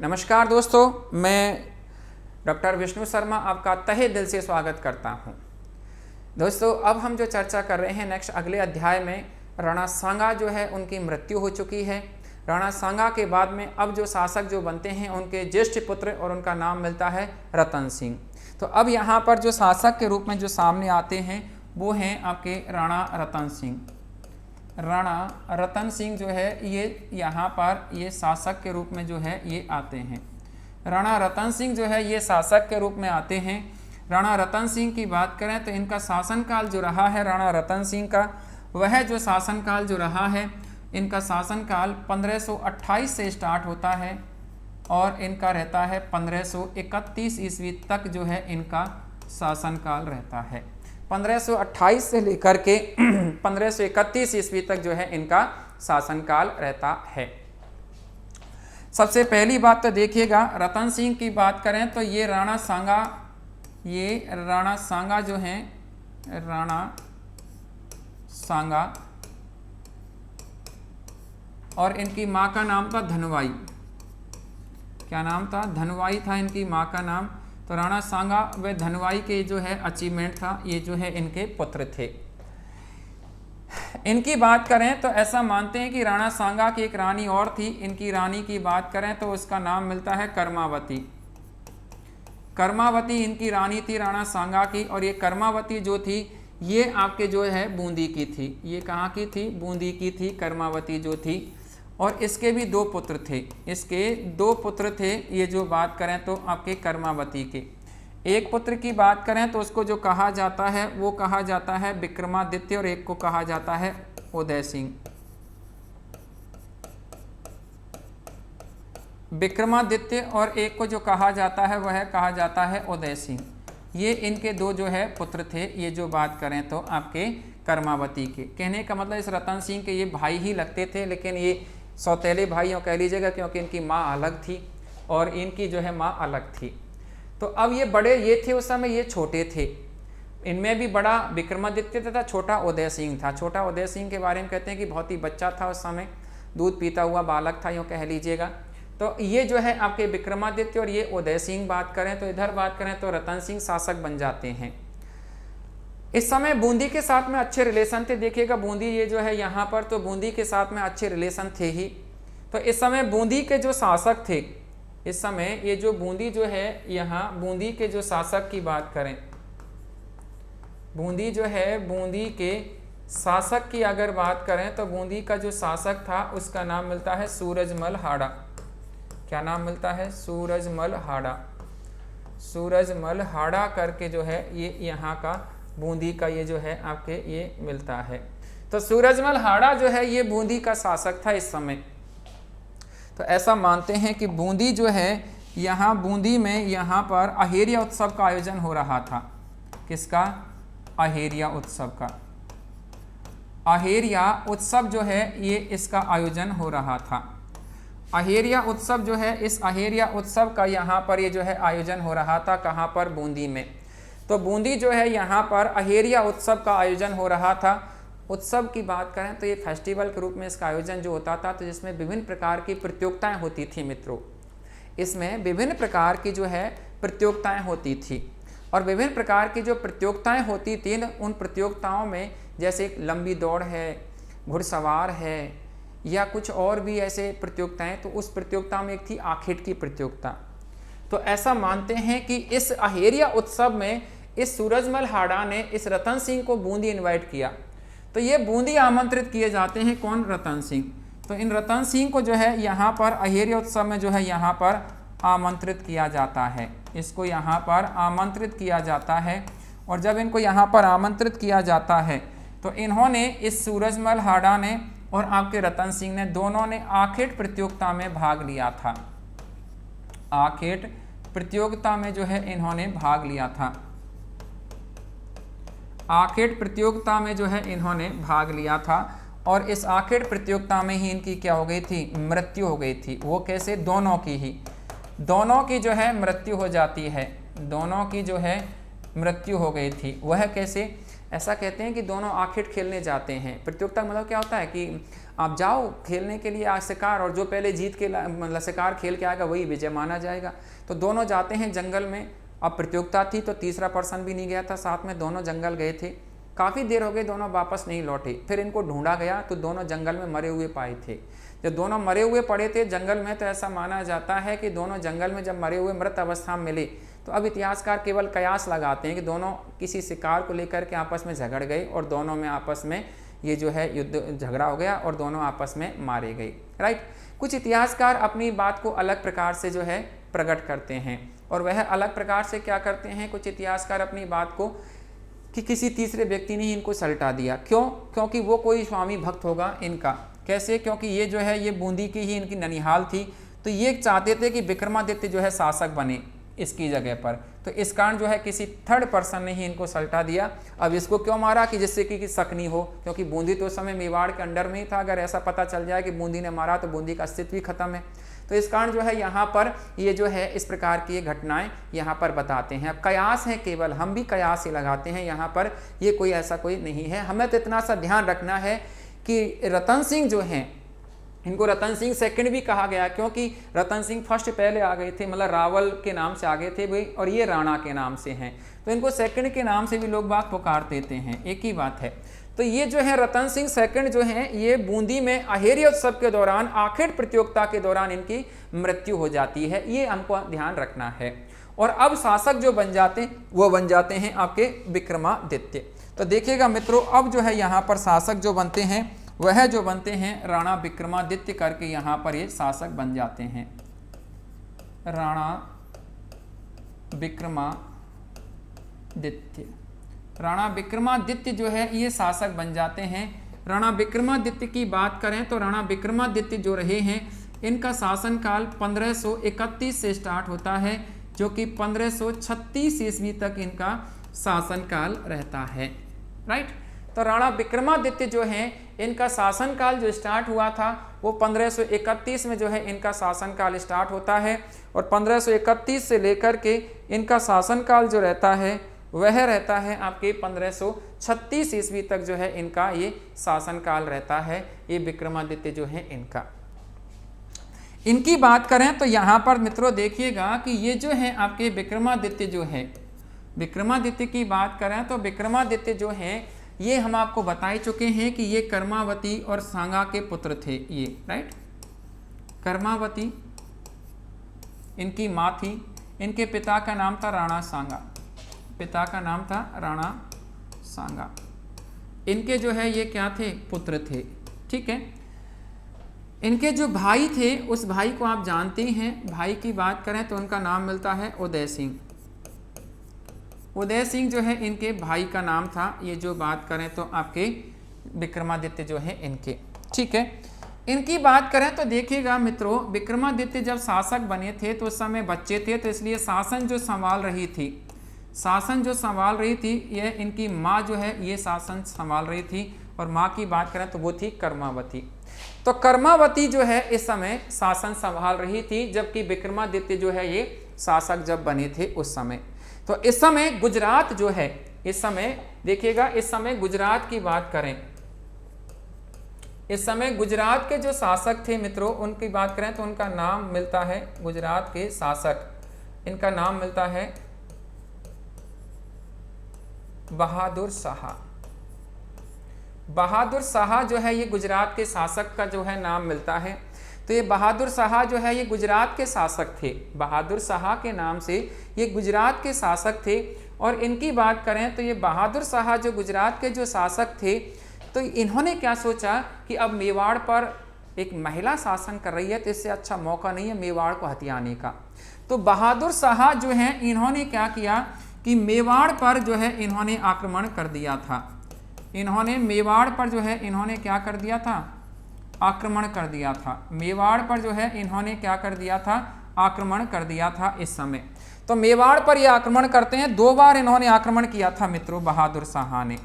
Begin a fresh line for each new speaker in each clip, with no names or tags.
नमस्कार दोस्तों, मैं डॉक्टर विष्णु शर्मा आपका तहे दिल से स्वागत करता हूं। दोस्तों, अब हम जो चर्चा कर रहे हैं नेक्स्ट अगले अध्याय में, राणा सांगा जो है उनकी मृत्यु हो चुकी है। राणा सांगा के बाद में अब जो शासक जो बनते हैं उनके ज्येष्ठ पुत्र, और उनका नाम मिलता है रतन सिंह। तो अब यहाँ पर जो शासक के रूप में जो सामने आते हैं वो हैं आपके राणा रतन सिंह। राणा रतन सिंह जो है ये यहाँ पर ये शासक के रूप में जो है ये आते हैं। राणा रतन सिंह जो है ये शासक के रूप में आते हैं। राणा रतन सिंह की बात करें तो इनका शासनकाल जो रहा है राणा रतन सिंह का, वह जो शासनकाल जो रहा है, इनका शासनकाल 1528 से स्टार्ट होता है और इनका रहता है 1531 ईस्वी तक जो है इनका शासनकाल रहता है। 1528 से लेकर के 1531 ईस्वी तक जो है इनका शासनकाल रहता है। सबसे पहली बात तो देखिएगा, रतन सिंह की बात करें तो ये राणा सांगा जो हैं, राणा सांगा, और इनकी माँ का नाम था धनवाई। क्या नाम था? धनवाई था इनकी माँ का नाम। तो राणा सांगा व धनवाई के जो है अचीवमेंट था, ये जो है इनके पुत्र थे। इनकी बात करें तो ऐसा मानते हैं कि राणा सांगा की एक रानी और थी। इनकी रानी की बात करें तो उसका नाम मिलता है कर्मावती। कर्मावती इनकी रानी थी राणा सांगा की, और ये कर्मावती जो थी ये आपके जो है बूंदी की थी। ये कहाँ की थी? बूंदी की थी कर्मावती जो थी। और इसके भी दो पुत्र थे, इसके दो पुत्र थे। ये जो बात करें तो आपके कर्मावती के एक पुत्र की बात करें तो उसको जो कहा जाता है वो कहा जाता है विक्रमादित्य, और एक को कहा जाता है उदय सिंह। विक्रमादित्य और एक को जो कहा जाता है वह कहा जाता है उदय सिंह। ये इनके दो जो है पुत्र थे। ये जो बात करें तो आपके कर्मावती के, कहने का मतलब इस रतन सिंह के ये भाई ही लगते थे, लेकिन ये सौतेले भाई कह लीजिएगा, क्योंकि इनकी माँ अलग थी और इनकी जो है माँ अलग थी। तो अब ये बड़े ये थे उस समय, ये छोटे थे। इनमें भी बड़ा विक्रमादित्य तथा छोटा उदय सिंह था। छोटा उदय सिंह के बारे में कहते हैं कि बहुत ही बच्चा था उस समय, दूध पीता हुआ बालक था, यूँ कह लीजिएगा। तो ये जो है आपके विक्रमादित्य और ये उदय सिंह बात करें तो इधर बात करें तो रतन सिंह शासक बन जाते हैं। इस समय बूंदी के साथ में अच्छे रिलेशन थे। देखिएगा बूंदी ये जो है यहाँ पर, तो बूंदी के साथ में अच्छे रिलेशन थे ही। तो इस समय बूंदी के जो शासक थे, इस समय ये जो बूंदी जो है यहाँ बूंदी के जो शासक की बात करें, बूंदी जो है बूंदी के शासक की अगर बात करें तो बूंदी का जो शासक था उसका नाम मिलता है सूरजमल हाड़ा। क्या नाम मिलता है? सूरजमल हाड़ा। सूरजमल हाड़ा करके जो है ये यहाँ का बूंदी का ये जो है आपके ये मिलता है। तो सूरजमल हाड़ा जो है ये बूंदी का शासक था इस समय। तो ऐसा मानते हैं कि बूंदी जो है यहाँ बूंदी में यहाँ पर अहेरिया उत्सव का आयोजन हो रहा था। किसका? अहेरिया उत्सव का। अहेरिया उत्सव जो है ये इसका आयोजन हो रहा था। अहेरिया उत्सव जो है, इस अहेरिया उत्सव का यहाँ पर ये जो है आयोजन हो रहा था। कहाँ पर? बूंदी में। तो बूंदी जो है यहाँ पर अहेरिया उत्सव का आयोजन हो रहा था। उत्सव की बात करें तो ये फेस्टिवल के रूप में इसका आयोजन जो होता था, तो जिसमें विभिन्न प्रकार की प्रतियोगिताएं होती थी मित्रों। इसमें विभिन्न प्रकार की जो है प्रतियोगिताएं होती थी, और विभिन्न प्रकार की जो प्रतियोगिताएं होती थी उन प्रतियोगिताओं में जैसे लंबी दौड़ है, घुड़सवार है, या कुछ और भी ऐसे प्रतियोगिताएं। तो उस प्रतियोगिता में एक थी आखेट की प्रतियोगिता। तो ऐसा मानते हैं कि इस अहेरिया उत्सव में इस सूरजमल हाड़ा ने इस रतन सिंह को बूंदी इनवाइट किया। तो ये बूंदी आमंत्रित किए जाते हैं। कौन? रतन सिंह। तो इन रतन सिंह को जो है यहाँ पर अहेरिया उत्सव में जो है यहाँ पर आमंत्रित किया जाता है। इसको यहाँ पर आमंत्रित किया जाता है, और जब इनको यहाँ पर आमंत्रित किया जाता है तो इन्होंने, इस सूरजमल हाड़ा ने और आपके रतन सिंह ने, दोनों ने आखेट प्रतियोगिता में भाग लिया था। आखेट प्रतियोगिता में जो है इन्होंने भाग लिया था। आखेट प्रतियोगिता में जो है इन्होंने भाग लिया था, और इस आखेट प्रतियोगिता में ही इनकी क्या हो गई थी? मृत्यु हो गई थी। वो कैसे? दोनों की ही, दोनों की जो है मृत्यु हो जाती है। दोनों की जो है मृत्यु हो गई थी। वह कैसे? ऐसा कहते हैं कि दोनों आखिर खेलने जाते हैं। प्रतियोगिता मतलब क्या होता है कि आप जाओ खेलने के लिए आज शिकार, और जो पहले जीत के मतलब शिकार खेल के आएगा वही विजय माना जाएगा। तो दोनों जाते हैं जंगल में। अब प्रतियोगिता थी तो तीसरा पर्सन भी नहीं गया था साथ में, दोनों जंगल गए थे। काफ़ी देर हो गई, दोनों वापस नहीं लौटे। फिर इनको ढूंढा गया तो दोनों जंगल में मरे हुए पाए थे। जब दोनों मरे हुए पड़े थे जंगल में, तो ऐसा माना जाता है कि दोनों जंगल में जब मरे हुए मृत अवस्था में मिले, तो अब इतिहासकार केवल कयास लगाते हैं कि दोनों किसी शिकार को लेकर के आपस में झगड़ गए और दोनों में आपस में ये जो है युद्ध झगड़ा हो गया और दोनों आपस में मारे गए। राइट। कुछ इतिहासकार अपनी बात को अलग प्रकार से जो है प्रकट करते हैं, और वह अलग प्रकार से क्या करते हैं, कुछ इतिहासकार अपनी बात को कि किसी तीसरे व्यक्ति ने ही इनको सल्टा दिया। क्यों? क्योंकि वो कोई स्वामी भक्त होगा इनका। कैसे? क्योंकि ये जो है ये बूंदी की ही इनकी ननिहाल थी, तो ये चाहते थे कि विक्रमादित्य जो है शासक बने इसकी जगह पर। तो इस कारण जो है किसी थर्ड पर्सन ने ही इनको सल्टा दिया। अब इसको क्यों मारा कि जिससे कि शक नहीं हो, क्योंकि बूंदी तो उस समय मेवाड़ के अंडर में ही था। अगर ऐसा पता चल जाए कि बूंदी ने मारा तो बूंदी का अस्तित्व ही खत्म है। तो इस कारण जो है यहाँ पर ये जो है इस प्रकार की घटनाएं यहाँ पर बताते हैं। अब कयास है, केवल हम भी कयास ही लगाते हैं यहाँ पर, ये कोई ऐसा कोई नहीं है। हमें तो इतना सा ध्यान रखना है कि रतन सिंह जो हैं, इनको रतन सिंह सेकंड भी कहा गया, क्योंकि रतन सिंह फर्स्ट पहले आ गए थे, मतलब रावल के नाम से आगे थे भाई, और ये राणा के नाम से हैं, तो इनको सेकंड के नाम से भी लोग बात पुकार देते हैं, एक ही बात है। तो ये जो है रतन सिंह सेकंड जो हैं, ये बूंदी में अहेरी उत्सव के दौरान आखिर प्रतियोगिता के दौरान इनकी मृत्यु हो जाती है, ये हमको ध्यान रखना है। और अब शासक जो बन जाते हैं वो बन जाते हैं आपके विक्रमादित्य। तो देखिएगा मित्रों, अब जो है यहाँ पर शासक जो बनते हैं वह जो बनते हैं राणा विक्रमादित्य करके यहाँ पर ये शासक बन जाते हैं। राणा विक्रमादित्य, राणा विक्रमादित्य जो है ये शासक बन जाते हैं। राणा विक्रमादित्य की बात करें तो राणा विक्रमादित्य जो रहे हैं, इनका शासनकाल 1531 से स्टार्ट होता है, जो कि 1536 ईस्वी तक इनका शासनकाल रहता है। राइट। तो राणा विक्रमादित्य जो हैं, इनका शासनकाल जो स्टार्ट हुआ था वो 1531 में जो है इनका शासनकाल स्टार्ट होता है, और 1531 से लेकर के इनका शासनकाल जो रहता है वह रहता है आपके 1536 ईस्वी तक जो है इनका ये शासनकाल रहता है। ये विक्रमादित्य जो है इनका, इनकी बात करें तो यहाँ पर मित्रों देखिएगा कि ये जो है आपके विक्रमादित्य जो है, विक्रमादित्य की बात करें तो विक्रमादित्य जो हैं ये हम आपको बता ही चुके हैं कि ये कर्मावती और सांगा के पुत्र थे ये। राइट। कर्मावती इनकी माँ थी, इनके पिता का नाम था राणा सांगा, पिता का नाम था राणा सांगा। इनके जो है ये क्या थे, पुत्र थे। ठीक है। इनके जो भाई थे उस भाई को आप जानते हैं, भाई की बात करें तो उनका नाम मिलता है उदय सिंह। उदय सिंह जो है इनके भाई का नाम था। ये जो बात करें तो आपके विक्रमादित्य जो है इनके। ठीक है। इनकी बात करें तो देखिएगा मित्रों, विक्रमादित्य जब शासक बने थे तो उस समय बच्चे थे, तो इसलिए शासन जो संभाल रही थी, शासन जो संभाल रही थी ये इनकी माँ जो है ये शासन संभाल रही थी, और माँ की बात करें तो वो थी कर्मावती। तो कर्मावती जो है इस समय शासन संभाल रही थी, जबकि विक्रमादित्य जो है ये शासक जब बने थे उस समय। तो इस समय गुजरात जो है, इस समय देखिएगा, इस समय गुजरात की बात करें, इस समय गुजरात के जो शासक थे मित्रों उनकी बात करें तो उनका नाम मिलता है, गुजरात के शासक, इनका नाम मिलता है बहादुर शाह। बहादुर शाह जो है ये गुजरात के शासक का जो है नाम मिलता है। तो ये बहादुर शाह जो है ये गुजरात के शासक थे, बहादुर शाह के नाम से ये गुजरात के शासक थे। और इनकी बात करें तो ये बहादुर शाह जो गुजरात के जो शासक थे, तो इन्होंने क्या सोचा कि अब मेवाड़ पर एक महिला शासन कर रही है, तो इससे अच्छा मौका नहीं है मेवाड़ को हथियाने का। तो बहादुर शाह जो हैं इन्होंने क्या किया कि मेवाड़ पर जो है इन्होंने आक्रमण कर दिया था। इन्होंने मेवाड़ पर जो है इन्होंने क्या कर दिया था, आक्रमण कर दिया था। मेवाड़ पर जो है इन्होंने क्या कर दिया था, आक्रमण कर दिया था इस समय। तो मेवाड़ पर ये आक्रमण करते हैं। 2 बार इन्होंने आक्रमण किया था मित्रों, बहादुर शाह ने,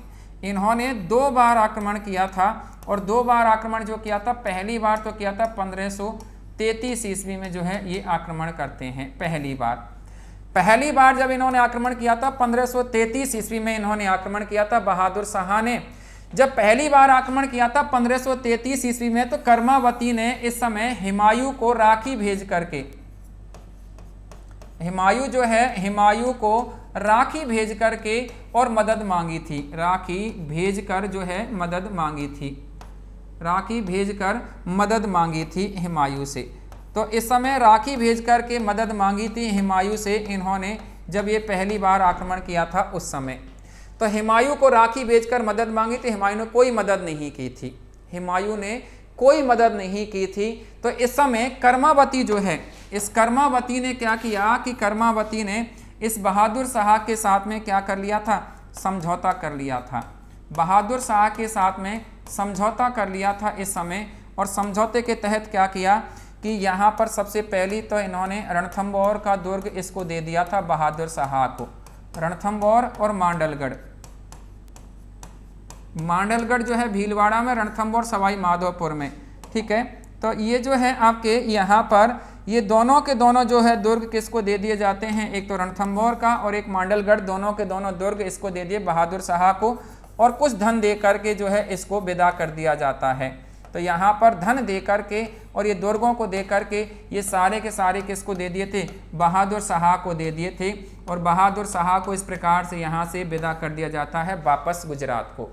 इन्होंने 2 बार आक्रमण किया था। और 2 बार आक्रमण जो किया था, पहली बार तो किया था 1533 ईस्वी में जो है ये आक्रमण करते हैं पहली बार। पहली बार जब इन्होंने आक्रमण किया था 1533 ईस्वी में इन्होंने आक्रमण किया था बहादुर शाह ने। जब पहली बार आक्रमण किया था 1533 ईस्वी में, तो कर्मावती ने इस समय हुमायूं को राखी भेज करके, हुमायूं को राखी भेज करके और मदद मांगी थी। राखी भेजकर जो है मदद मांगी थी, राखी भेजकर मदद मांगी थी हुमायूं से। तो इस समय राखी भेज करके मदद मांगी थी हुमायूं से इन्होंने, जब ये पहली बार आक्रमण किया था उस समय। तो हुमायूं को राखी भेजकर मदद मांगी थी, हुमायूं ने कोई मदद नहीं की थी, हुमायूं ने कोई मदद नहीं की थी। तो इस समय कर्मावती जो है, इस कर्मावती ने क्या किया कि कर्मावती ने इस बहादुर शाह के साथ में क्या कर लिया था, समझौता कर लिया था। बहादुर शाह के साथ में समझौता कर लिया था इस समय। और समझौते के तहत क्या किया कि यहाँ पर सबसे पहली तो इन्होंने रणथंभौर का दुर्ग इसको दे दिया था बहादुर शाह को, रणथंभौर और मांडलगढ़। मांडलगढ़ जो है भीलवाड़ा में, रणथंभौर सवाई माधोपुर में, ठीक है। तो ये जो है आपके यहाँ पर ये दोनों के दोनों जो है दुर्ग किसको दे दिए जाते हैं, एक तो रणथंभौर का और एक मांडलगढ़, दोनों के दोनों दुर्ग इसको दे दिए बहादुर शाह को। और कुछ धन दे करके जो है इसको विदा कर दिया जाता है। तो यहाँ पर धन दे करके और ये दुर्गों को दे करके ये सारे के सारे किसको दे दिए थे, बहादुर शाह को दे दिए थे। और बहादुर शाह को इस प्रकार से यहाँ से विदा कर दिया जाता है वापस गुजरात को।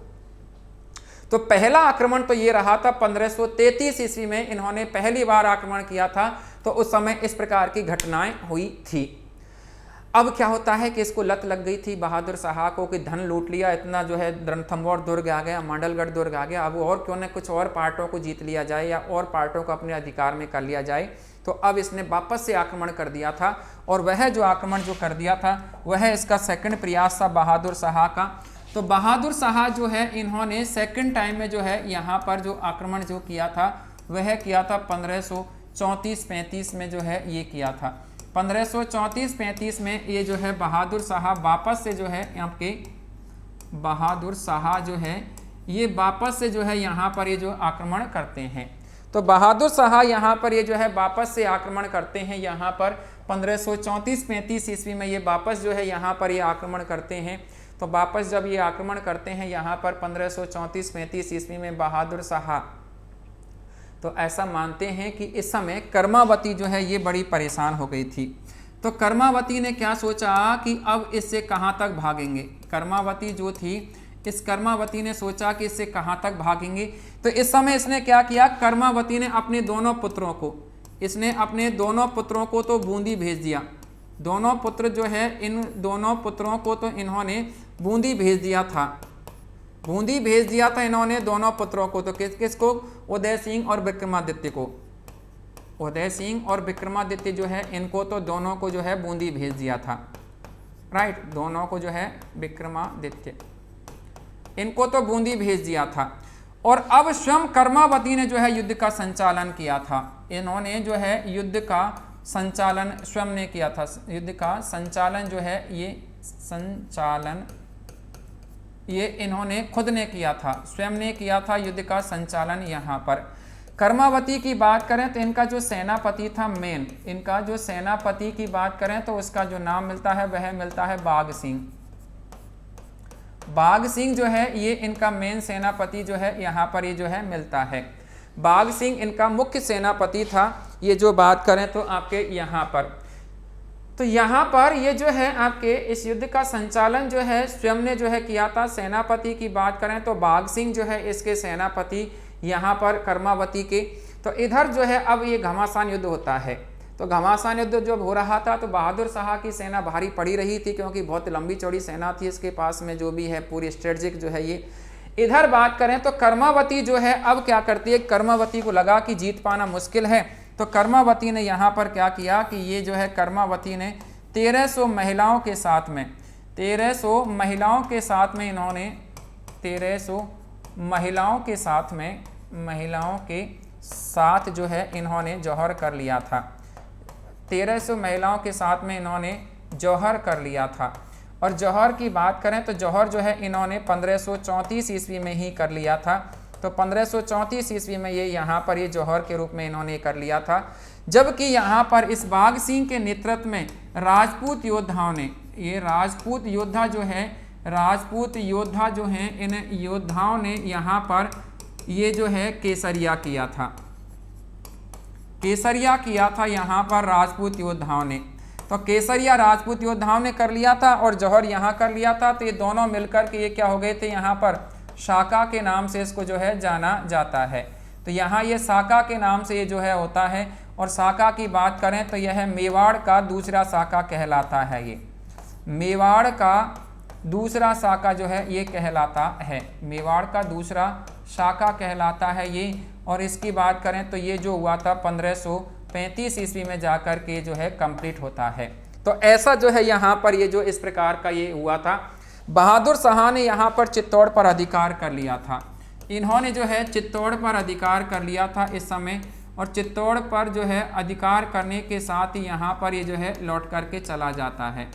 तो पहला आक्रमण तो ये रहा था 1533 ईस्वी में इन्होंने पहली बार आक्रमण किया था। तो उस समय इस प्रकार की घटनाएं हुई थी। अब क्या होता है कि इसको लत लग गई थी बहादुर शाह को कि धन लूट लिया, इतना जो है रणथंभौर दुर्ग आ गया, मांडलगढ़ दुर्ग आ गया, अब और क्यों न कुछ और पार्टों को जीत लिया जाए या और पार्टों को अपने अधिकार में कर लिया जाए। तो अब इसने वापस से आक्रमण कर दिया था। और वह जो आक्रमण जो कर दिया था वह इसका सेकंड प्रयास था बहादुर शाह का। तो बहादुर शाह जो है इन्होंने सेकंड टाइम में जो है यहाँ पर जो आक्रमण जो किया था वह किया था 1534-35 में जो है ये किया था। 1534-35 में ये जो है बहादुर शाह वापस से जो है आपके बहादुर शाह जो है ये वापस से जो है यहाँ पर ये जो आक्रमण करते हैं। तो बहादुर शाह यहाँ पर ये जो है वापस से आक्रमण करते हैं। यहाँ पर 1534-35 ईस्वी में ये वापस जो है यहाँ पर ये आक्रमण करते हैं। तो वापस जब ये आक्रमण करते हैं यहाँ पर 1534-35 ईस्वी में बहादुर शाह, तो ऐसा मानते हैं कि इस समय कर्मावती जो है ये बड़ी परेशान हो गई थी। तो कर्मावती ने क्या सोचा कि अब इससे कहाँ तक भागेंगे। कर्मावती जो थी, इस कर्मावती ने सोचा कि इससे कहाँ तक भागेंगे। तो इस समय इसने क्या किया, कर्मावती ने अपने दोनों पुत्रों को, इसने अपने दोनों पुत्रों को तो बूंदी भेज दिया। दोनों पुत्र जो है, इन दोनों पुत्रों को तो इन्होंने बूंदी भेज दिया था। बूंदी भेज दिया था इन्होंने दोनों पुत्रों को। तो किसको, उदय सिंह और विक्रमादित्य को। उदय सिंह और विक्रमादित्य जो है इनको तो दोनों को जो है बूंदी भेज दिया था, राइट। दोनों को जो है विक्रमादित्य, इनको तो बूंदी भेज दिया था। और अब स्वयं कर्मावती ने जो है युद्ध का संचालन किया था। इन्होंने जो है युद्ध का संचालन स्वयं ने किया था। युद्ध का संचालन जो है ये संचालन ये इन्होंने खुद ने किया था, स्वयं ने किया था युद्ध का संचालन। यहाँ पर कर्मावती की बात करें तो इनका जो सेनापति था मेन, इनका जो सेनापति की बात करें तो उसका जो नाम मिलता है वह मिलता है बाघ सिंह। बाघ सिंह जो है ये इनका मेन सेनापति जो है यहाँ पर ये जो है मिलता है। बाघ सिंह इनका मुख्य सेनापति था। ये जो बात करें तो आपके यहाँ पर, तो यहाँ पर ये जो है आपके इस युद्ध का संचालन जो है स्वयं ने जो है किया था। सेनापति की बात करें तो बाघ सिंह जो है इसके सेनापति यहाँ पर कर्मावती के। तो इधर जो है अब ये घमासान युद्ध होता है। तो घमासान युद्ध जब हो रहा था तो बहादुर शाह की सेना भारी पड़ी रही थी, क्योंकि बहुत लंबी चौड़ी सेना थी इसके पास में, जो भी है पूरी स्ट्रेटजिक जो है ये। इधर बात करें तो कर्मावती जो है अब क्या करती है, कर्मावती को लगा कि जीत पाना मुश्किल है। तो कर्मावती ने यहाँ पर क्या किया कि ये जो है कर्मावती ने 1300 महिलाओं के साथ में, 1300 महिलाओं के साथ में इन्होंने 1300 महिलाओं के साथ में, महिलाओं के साथ जो है इन्होंने जौहर कर लिया था। 1300 महिलाओं के साथ में इन्होंने जौहर कर लिया था। और जौहर की बात करें तो जौहर जो है इन्होंने 1534 ईस्वी में ही कर लिया था। तो 1534 ईस्वी में ये यहाँ पर ये जौहर के रूप में इन्होंने कर लिया था। जबकि यहाँ पर इस बाघ सिंह के नेतृत्व में राजपूत योद्धाओं ने, ये राजपूत योद्धा जो है, राजपूत योद्धा जो हैं, इन योद्धाओं ने यहाँ पर ये जो है केसरिया किया था, केसरिया किया था यहाँ पर राजपूत योद्धाओं ने। तो केसरिया राजपूत योद्धाओं ने कर लिया था और जौहर यहाँ कर लिया था। तो ये दोनों मिलकर के ये क्या हो गए थे, यहाँ पर शाका के नाम से इसको जो है जाना जाता है। तो यहाँ ये शाका के नाम से ये जो है होता है। और शाका की बात करें तो यह मेवाड़ का दूसरा शाका कहलाता है। ये मेवाड़ का दूसरा शाखा जो है ये कहलाता है, मेवाड़ का दूसरा शाखा कहलाता है ये। और इसकी बात करें तो ये जो हुआ था 1535 ईस्वी में जाकर के जो है कंप्लीट होता है। तो ऐसा जो है यहाँ पर ये जो इस प्रकार का ये हुआ था। बहादुर शाह ने यहाँ पर चित्तौड़ पर अधिकार कर लिया था। इन्होंने जो है चित्तौड़ पर अधिकार कर लिया था इस समय। और चित्तौड़ पर जो है अधिकार करने के साथ ही यहाँ पर ये जो है लौट करके चला जाता है।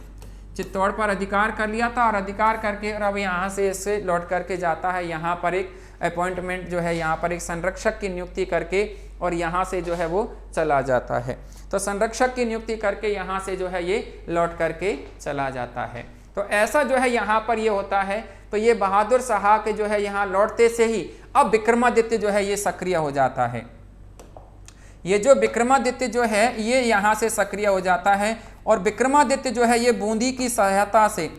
चित्तौड़ पर अधिकार कर लिया था और अधिकार करके और अब यहाँ से इससे लौट करके जाता है। यहाँ पर एक अपॉइंटमेंट जो है, यहाँ पर एक संरक्षक की नियुक्ति करके और यहाँ से जो है वो चला जाता है। तो संरक्षक की नियुक्ति करके यहाँ से जो है ये लौट करके चला जाता है। तो ऐसा जो है यहाँ पर ये होता है। तो ये बहादुर शाह के जो है यहाँ लौटते से ही अब विक्रमादित्य जो है ये सक्रिय हो जाता है। ये जो विक्रमादित्य जो है ये यहाँ से सक्रिय हो जाता है। और विक्रमादित्य जो है ये बूंदी की सहायता से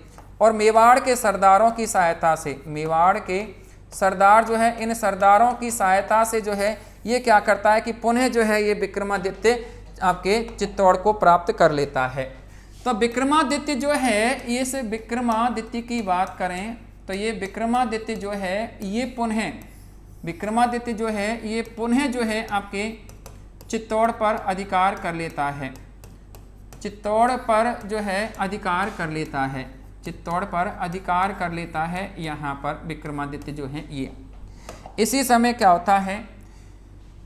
और मेवाड़ के सरदारों की सहायता से, मेवाड़ के सरदार जो है, इन सरदारों की सहायता से जो है ये क्या करता है कि पुनः जो है ये विक्रमादित्य आपके चित्तौड़ को प्राप्त कर लेता है। तो विक्रमादित्य जो है, इस विक्रमादित्य की बात करें तो ये विक्रमादित्य जो है ये पुनः, विक्रमादित्य जो है ये पुनः जो है आपके चित्तौड़ पर अधिकार कर लेता है। चित्तौड़ पर जो है अधिकार कर लेता है, चित्तौड़ पर अधिकार कर लेता है यहाँ पर विक्रमादित्य जो है ये। इसी समय क्या होता है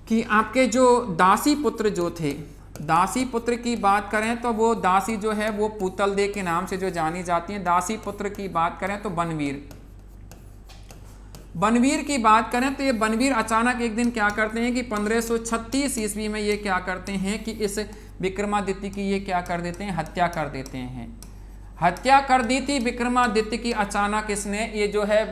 कि आपके जो दासी पुत्र जो थे, दासी पुत्र की बात करें तो वो दासी जो है वो पूतल दे के नाम से जो जानी जाती हैं। दासी पुत्र की बात करें तो बनवीर, बनवीर की बात करें तो ये बनवीर अचानक एक दिन क्या करते हैं कि 1536 ईस्वी में ये क्या करते हैं कि इस विक्रमादित्य की ये क्या कर देते हैं, हत्या कर देते हैं। हत्या कर दी थी विक्रमादित्य की अचानक इसने, ये जो है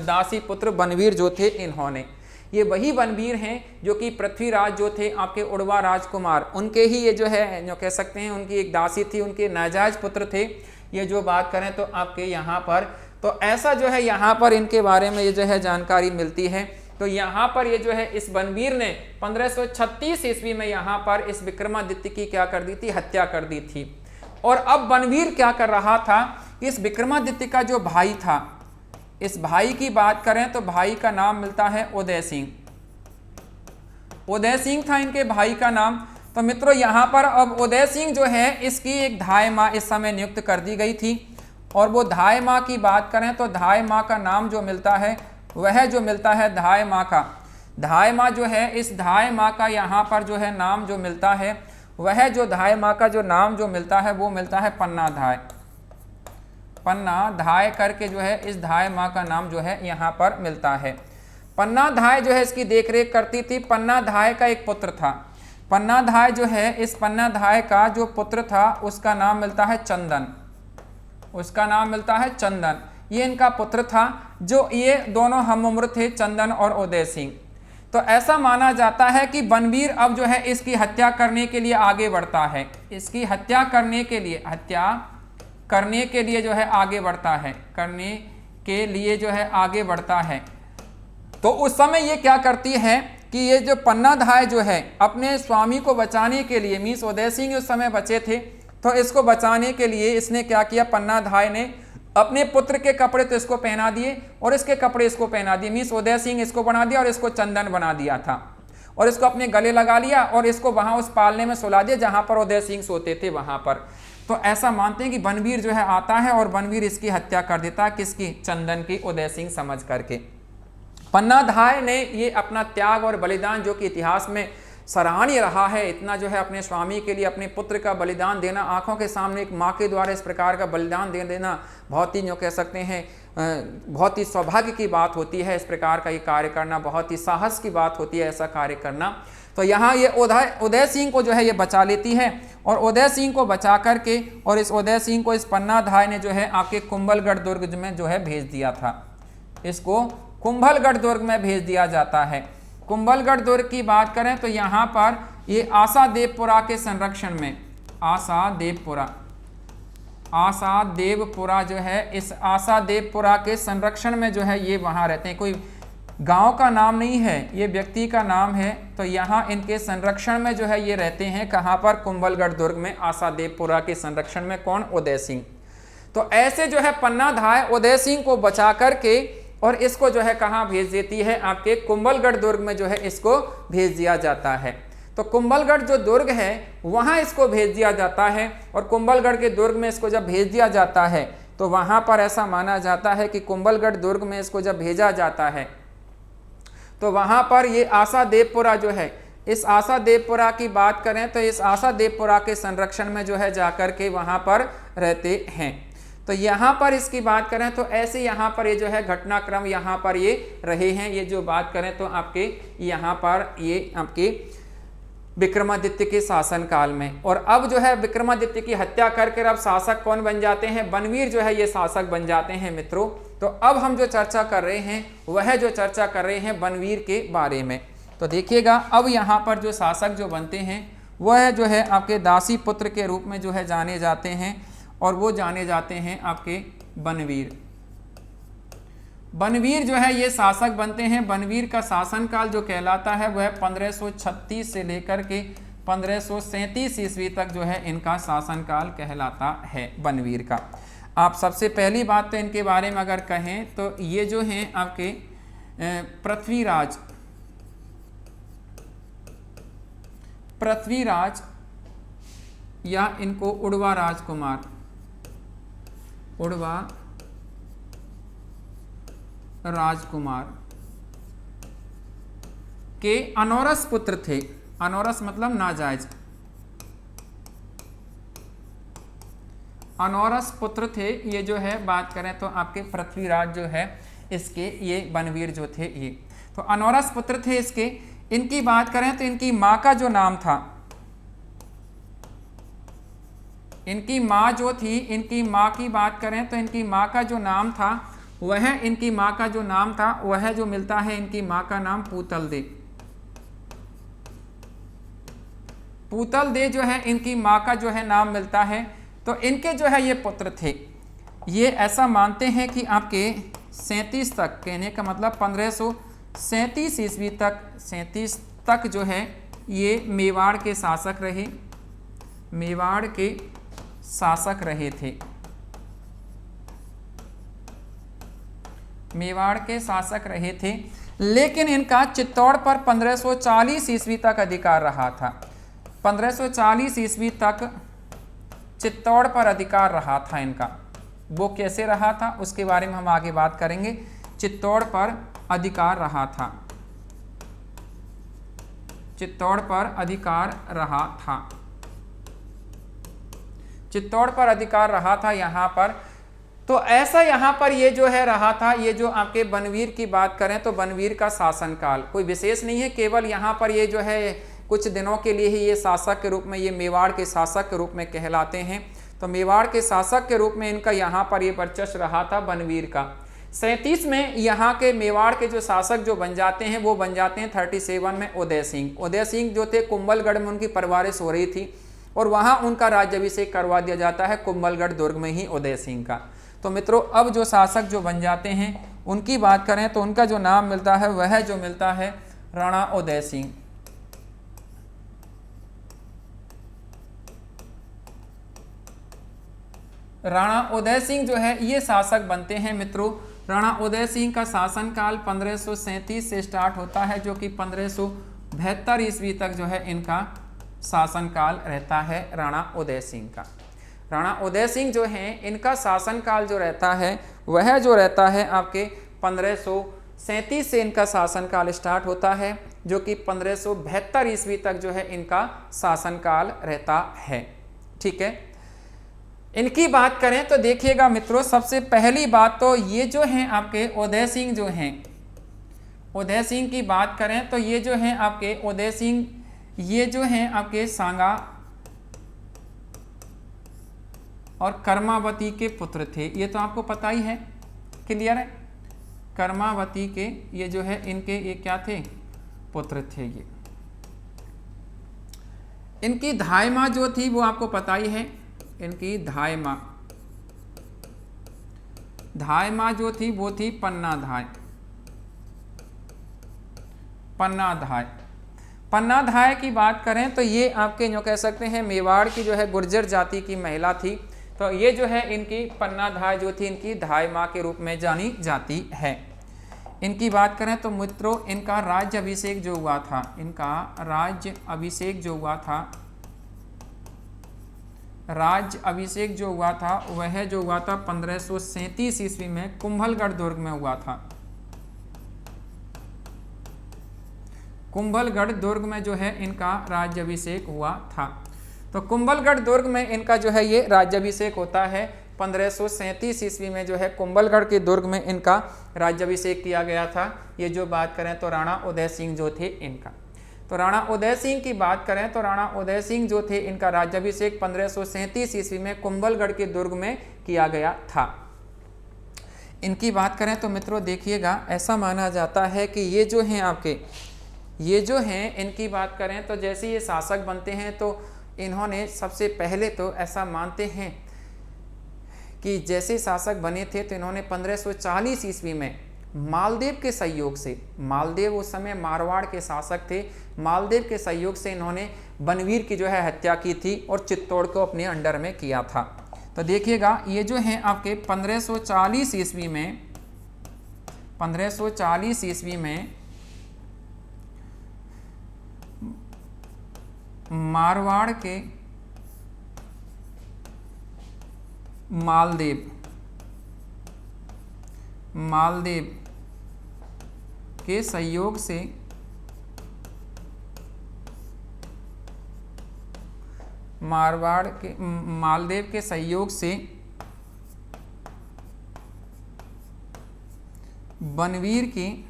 दासी पुत्र बनवीर जो थे इन्होंने। ये वही बनवीर हैं जो कि पृथ्वीराज जो थे आपके उड़वा राजकुमार, उनके ही ये जो है जो कह सकते हैं उनकी एक दासी थी, उनके नाजायज पुत्र थे। ये जो बात करें तो आपके यहाँ पर तो ऐसा जो है यहाँ पर इनके बारे में ये जो है जानकारी मिलती है। तो यहाँ पर ये जो है इस बनवीर ने 1536 ईस्वी में यहाँ पर इस विक्रमादित्य की क्या कर दी थी, हत्या कर दी थी। और अब बनवीर क्या कर रहा था, इस विक्रमादित्य का जो भाई था, इस भाई की बात करें तो भाई का नाम मिलता है उदय सिंह। उदय सिंह था इनके भाई का नाम। तो मित्रों यहाँ पर अब उदय सिंह जो है इसकी एक धाय माँ इस समय नियुक्त कर दी गई थी। और वो धाय माँ की बात करें तो धाय माँ का नाम जो मिलता है वह जो मिलता है धाय माँ का, धाय माँ जो है इस धाय माँ का यहाँ पर जो है नाम जो मिलता है, वह जो धाय माँ का जो नाम जो मिलता है वो मिलता है पन्ना धाय। पन्ना धाय करके जो है इस धाय माँ का नाम जो है यहाँ पर मिलता है। पन्ना धाय जो है इसकी देखरेख करती थी। पन्ना धाय का एक पुत्र था। पन्ना धाय जो है इस पन्ना धाय का जो पुत्र था उसका नाम मिलता है चंदन, उसका नाम मिलता है चंदन। ये इनका पुत्र था, जो ये दोनों हम उम्र थे, चंदन और उदय सिंह। तो ऐसा माना जाता है कि बनवीर अब जो है इसकी हत्या करने के लिए आगे बढ़ता है, इसकी हत्या करने के लिए, हत्या करने के लिए जो है आगे बढ़ता है, करने के लिए जो है आगे बढ़ता है। तो उस समय ये क्या करती है कि ये जो पन्ना धाय जो है अपने स्वामी को बचाने के लिए, मीन्स उदय सिंह उस समय बचे थे, तो इसको बचाने के लिए इसने क्या किया, पन्ना धाय ने अपने पुत्र के कपड़े तो इसको पहना दिए और इसके कपड़े इसको पहना दिए। मीन्स उदय सिंह इसको बना दिया और इसको चंदन बना दिया था और इसको अपने गले लगा लिया और इसको वहां उस पालने में सुला दिया जहां पर उदय सिंह सोते थे वहां पर। तो ऐसा मानते हैं कि बनवीर जो है आता है और बनवीर इसकी हत्या कर देता है, किसकी, चंदन की, उदय सिंह समझ करके। पन्ना धाय ने ये अपना त्याग और बलिदान जो कि इतिहास में सराहनीय रहा है, इतना जो है अपने स्वामी के लिए अपने पुत्र का बलिदान देना, आंखों के सामने एक माँ के द्वारा इस प्रकार का बलिदान दे देना बहुत ही जो कह सकते हैं बहुत ही सौभाग्य की बात होती है। इस प्रकार का ये कार्य करना बहुत ही साहस की बात होती है, ऐसा कार्य करना। तो यहाँ ये उदय सिंह को जो है ये बचा लेती है और उदय सिंह को बचा करके और इस उदय सिंह को इस पन्नाधाय ने जो है आपके कुंभलगढ़ दुर्ग में जो है भेज दिया था। इसको कुंभलगढ़ दुर्ग में भेज दिया जाता है। कुंभलगढ़ दुर्ग की बात करें तो यहाँ पर ये आशादेवपुरा के संरक्षण में, आशादेवपुरा जो है, इस आशादेवपुरा के संरक्षण में जो है ये वहाँ रहते हैं। कोई गांव का नाम नहीं है, ये व्यक्ति का नाम है। तो यहाँ इनके संरक्षण में जो है ये रहते हैं, कहाँ पर? कुंभलगढ़ दुर्ग में, आशादेवपुरा के संरक्षण में। कौन? उदय सिंह। तो ऐसे जो है पन्नाधाय उदय सिंह को बचा करके और इसको जो है कहाँ भेज देती है? आपके कुंभलगढ़ दुर्ग में जो है इसको भेज दिया जाता है। तो कुंभलगढ़ जो दुर्ग है वहाँ इसको भेज दिया जाता है और कुंभलगढ़ के दुर्ग में इसको जब भेज दिया जाता है तो वहाँ पर ऐसा माना जाता है कि कुंभलगढ़ दुर्ग में इसको जब भेजा जाता है तो वहाँ पर ये आशादेवपुरा जो है, इस आशादेवपुरा की बात करें तो इस आशादेवपुरा के संरक्षण में जो है जाकर के वहाँ पर रहते हैं। तो यहाँ पर इसकी बात करें तो ऐसे यहाँ पर ये जो है घटनाक्रम यहाँ पर ये रहे हैं। ये जो बात करें तो आपके यहाँ पर ये आपके विक्रमादित्य के शासनकाल में। और अब जो है विक्रमादित्य की हत्या करके अब शासक कौन बन जाते हैं? बनवीर जो है ये शासक बन जाते हैं मित्रों। तो अब हम जो चर्चा कर रहे हैं वह जो चर्चा कर रहे हैं बनवीर के बारे में। तो देखिएगा अब यहाँ पर जो शासक जो बनते हैं वह जो है आपके दासी पुत्र के रूप में जो है जाने जाते हैं और वो जाने जाते हैं आपके बनवीर। बनवीर जो है ये शासक बनते हैं। बनवीर का शासनकाल जो कहलाता है वह 1536 से लेकर के 1537 ईस्वी तक जो है इनका शासनकाल कहलाता है बनवीर का। आप सबसे पहली बात तो इनके बारे में अगर कहें तो ये जो हैं आपके पृथ्वीराज या इनको उड़वा राजकुमार के अनौरस पुत्र थे। अनौरस मतलब नाजायज, अनौरस पुत्र थे। ये जो है बात करें तो आपके पृथ्वीराज जो है इसके ये बनवीर जो थे ये तो अनौरस पुत्र थे इसके। इनकी बात करें तो इनकी माँ का जो नाम था, इनकी माँ जो थी, इनकी माँ की बात करें तो इनकी माँ का जो नाम था वह जो मिलता है इनकी माँ का नाम पूतलदे। पूतलदे जो है इनकी माँ का जो है नाम मिलता है। तो इनके जो है ये पुत्र थे। ये ऐसा मानते हैं कि आपके 37 तक, कहने का मतलब 1537 ईस्वी तक, 37 तक जो है ये मेवाड़ के शासक रहे, मेवाड़ के शासक रहे थे, मेवाड़ के शासक रहे थे। लेकिन इनका चित्तौड़ पर 1540 ईस्वी तक अधिकार रहा था। 1540 ईस्वी तक चित्तौड़ पर अधिकार रहा था इनका। वो कैसे रहा था उसके बारे में हम आगे बात करेंगे। चित्तौड़ पर अधिकार रहा था, चित्तौड़ पर अधिकार रहा था, चित्तौड़ पर अधिकार रहा था यहाँ पर। तो ऐसा यहाँ पर ये जो है रहा था। ये जो आपके बनवीर की बात करें तो बनवीर का शासनकाल कोई विशेष नहीं है, केवल यहाँ पर ये जो है कुछ दिनों के लिए ही ये शासक के रूप में, ये मेवाड़ के शासक के रूप में कहलाते हैं। तो मेवाड़ के शासक के रूप में इनका यहाँ पर ये वर्चस्व रहा था बनवीर का। 37 में यहाँ के मेवाड़ के जो शासक जो बन जाते हैं वो बन जाते हैं 37 में उदय सिंह। उदय सिंह जो थे कुंभलगढ़ में उनकी परवरिश हो रही थी और वहाँ उनका राज्याभिषेक करवा दिया जाता है कुंभलगढ़ दुर्ग में ही उदय सिंह का। तो मित्रों अब जो शासक जो बन जाते हैं उनकी बात करें तो उनका जो नाम मिलता है वह जो मिलता है राणा उदय सिंह। राणा उदय सिंह जो है ये शासक बनते हैं मित्रों। राणा उदय सिंह का शासनकाल 1537 से स्टार्ट होता है जो कि 1572 ईस्वी तक जो है इनका शासनकाल रहता है राणा उदय सिंह का। राणा उदय सिंह जो हैं इनका शासनकाल जो रहता है वह जो रहता है आपके 1537 से इनका शासनकाल स्टार्ट होता है जो कि 1572 ईस्वी तक जो है इनका शासनकाल रहता है। ठीक है, इनकी बात करें तो देखिएगा मित्रों, सबसे पहली बात तो ये जो हैं आपके उदय सिंह जो हैं, उदय सिंह की बात करें तो ये जो हैं आपके उदय सिंह, ये जो हैं आपके सांगा और कर्मावती के पुत्र थे। ये तो आपको पता ही है, क्लियर है। कर्मावती के ये जो है इनके ये क्या थे, पुत्र थे। ये इनकी धाय माँ जो थी वो आपको पता ही है, इनकी धाय माँ जो थी वो थी पन्नाधाय। पन्नाधाय की बात करें तो ये आपके जो कह सकते हैं मेवाड़ की जो है गुर्जर जाति की महिला थी। तो ये जो है इनकी पन्नाधाय जो थी इनकी धाय माँ के रूप में जानी जाती है। इनकी बात करें तो मित्रों इनका राज्य अभिषेक जो हुआ था, इनका राज्य अभिषेक जो हुआ था, राज्य अभिषेक जो हुआ था वह जो हुआ था 1537 ईस्वी में कुंभलगढ़ दुर्ग में हुआ था। कुंभलगढ़ दुर्ग में जो है इनका राज्याभिषेक हुआ था। तो कुंभलगढ़ दुर्ग में इनका जो है ये राज्याभिषेक होता है। 1537 ईस्वी में जो है कुंभलगढ़ के दुर्ग में इनका राज्याभिषेक किया गया था। ये जो बात करें तो राणा उदय सिंह जो थे इनका, तो राणा उदय सिंह की बात करें तो राणा उदय सिंह जो थे इनका राज्याभिषेक 1537 ईस्वी में कुंभलगढ़ के दुर्ग में किया गया था। इनकी बात करें तो मित्रों देखिएगा, ऐसा माना जाता है कि ये जो हैं आपके, ये जो हैं इनकी बात करें तो जैसे ये शासक बनते हैं तो इन्होंने सबसे पहले तो ऐसा मानते हैं कि जैसे शासक बने थे तो इन्होंने 1540 ईस्वी में मालदेव के सहयोग से, मालदेव उस समय मारवाड़ के शासक थे, मालदेव के सहयोग से इन्होंने बनवीर की जो है हत्या की थी और चित्तौड़ को अपने अंडर में किया था। तो देखिएगा ये जो हैं आपके 1540 ईस्वी में, 1540 ईस्वी में मारवाड़ के मालदेव के सहयोग से मालदेव के सहयोग से बनवीर की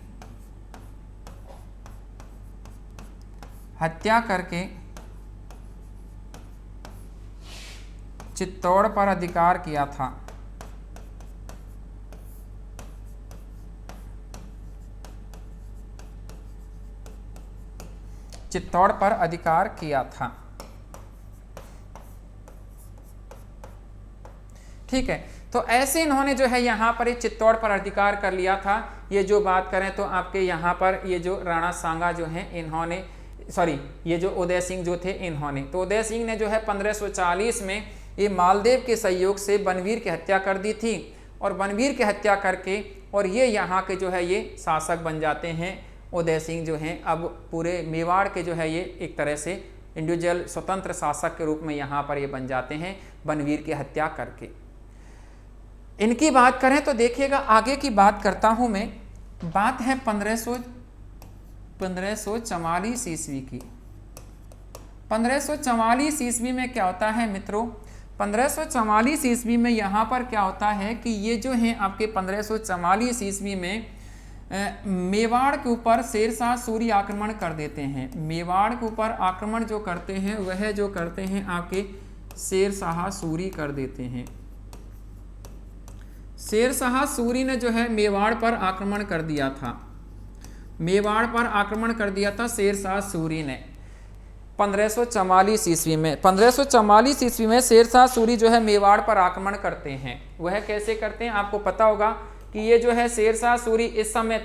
हत्या करके चित्तौड़ पर अधिकार किया था। चित्तौड़ पर अधिकार किया था। ठीक है, तो ऐसे इन्होंने जो है यहाँ पर चित्तौड़ पर अधिकार कर लिया था। ये जो बात करें तो आपके यहाँ पर ये जो राणा सांगा जो हैं इन्होंने, सॉरी ये जो उदय सिंह जो थे इन्होंने, तो उदय सिंह ने जो है 1540 में ये मालदेव के सहयोग से बनवीर की हत्या कर दी थी और बनवीर की हत्या करके और ये यहाँ के जो है ये शासक बन जाते हैं। उदय सिंह जो हैं अब पूरे मेवाड़ के जो है ये एक तरह से इंडिविजुअल स्वतंत्र शासक के रूप में यहाँ पर ये बन जाते हैं बनवीर की हत्या करके। इनकी बात करें तो देखिएगा आगे की बात करता हूँ मैं, बात है 1544 ईस्वी की। 1544 ईस्वी में क्या होता है मित्रों, 1544 ईस्वी में यहाँ पर क्या होता है कि ये जो हैं आपके 1544 ईस्वी में मेवाड़ के ऊपर शेरशाह सूरी आक्रमण कर देते हैं। मेवाड़ के ऊपर आक्रमण जो करते हैं वह जो करते हैं आपके शेरशाह सूरी कर देते हैं। शेरशाह सूरी ने जो है मेवाड़ पर आक्रमण कर दिया था, मेवाड़ पर आक्रमण कर दिया था शेरशाह सूरी ने 1544 ईस्वी में। 1544 ईस्वी में शेरशाह सूरी जो है मेवाड़ पर आक्रमण करते हैं। वह कैसे करते हैं आपको पता होगा कि ये जो है शेरशाह सूरी इस समय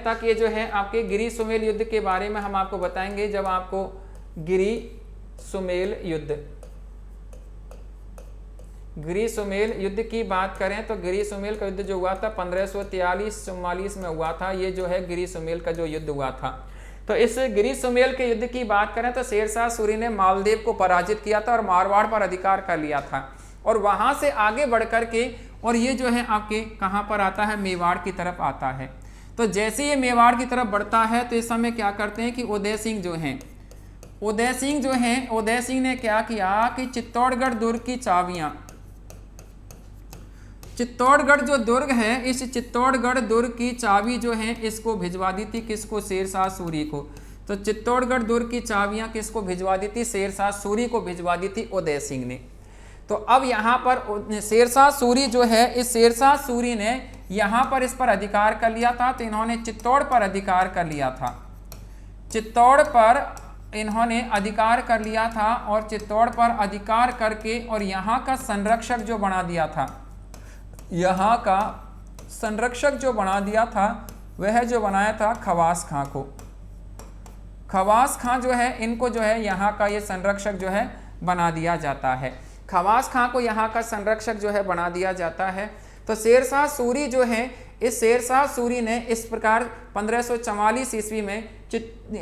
तक ये जो है आपके गिरी सुमेल युद्ध के बारे में हम आपको बताएंगे। जब आपको गिरी सुमेल युद्ध की बात करें तो गिरी सुमेल का युद्ध जो हुआ था 1543-44 में हुआ था। ये जो है गिरी सुमेल का जो युद्ध हुआ था, तो इस गिरी सुमेल के युद्ध की बात करें तो शेरशाह सूरी ने मालदेव को पराजित किया था और मारवाड़ पर अधिकार कर लिया था और वहां से आगे बढ़कर के और ये जो है आपके कहां पर आता है, मेवाड़ की तरफ आता है। तो जैसे ये मेवाड़ की तरफ बढ़ता है तो इस समय क्या करते हैं कि उदय सिंह जो हैं, उदय सिंह ने क्या किया कि चित्तौड़गढ़ दुर्ग की चाबियां, चित्तौड़गढ़ जो दुर्ग है, इस चित्तौड़गढ़ दुर्ग की चाबी जो है इसको भिजवा दी थी किसको? शेरशाह सूरी को। तो चित्तौड़गढ़ दुर्ग की चाबियां किसको भिजवा दी थी? शेरशाह सूरी को भिजवा दी थी उदय सिंह ने। तो अब यहाँ पर शेरशाह सूरी जो है, इस शेरशाह सूरी ने यहाँ पर इस पर अधिकार कर लिया था। तो इन्होंने चित्तौड़ पर अधिकार कर लिया था, चित्तौड़ पर इन्होंने अधिकार कर लिया था और चित्तौड़ पर अधिकार करके और यहाँ का संरक्षक जो बना दिया था, यहाँ का संरक्षक जो बना दिया था वह जो बनाया था खवास खां को। खवास खां जो है, इनको जो है यहाँ का ये संरक्षक जो है बना दिया जाता है। खवास खां को यहाँ का संरक्षक जो है बना दिया जाता है। तो शेरशाह सूरी जो है, इस शेरशाह सूरी ने इस प्रकार 1544 ईस्वी में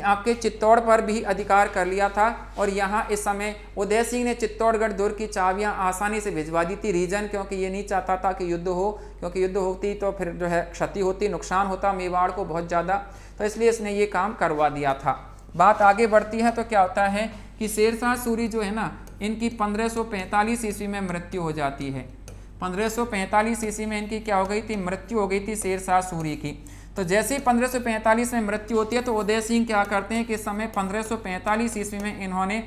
आपके चित्तौड़ पर भी अधिकार कर लिया था। और यहाँ इस समय उदय सिंह ने चित्तौड़गढ़ दुर्ग की चाबियाँ आसानी से भिजवा दी थी। रीजन क्योंकि ये नहीं चाहता था कि युद्ध हो, क्योंकि युद्ध होती तो फिर जो है क्षति होती, नुकसान होता मेवाड़ को बहुत ज़्यादा, तो इसलिए इसने ये काम करवा दिया था। बात आगे बढ़ती है तो क्या होता है कि शेरशाह सूरी जो है ना, इनकी 1545 ईस्वी में मृत्यु हो जाती है। 1545 ईस्वी में इनकी क्या हो गई थी? मृत्यु हो गई थी शेरशाह सूरी की। तो जैसे ही 1545 में मृत्यु होती है तो उदय सिंह क्या करते हैं कि इस समय 1545 ईस्वी में इन्होंने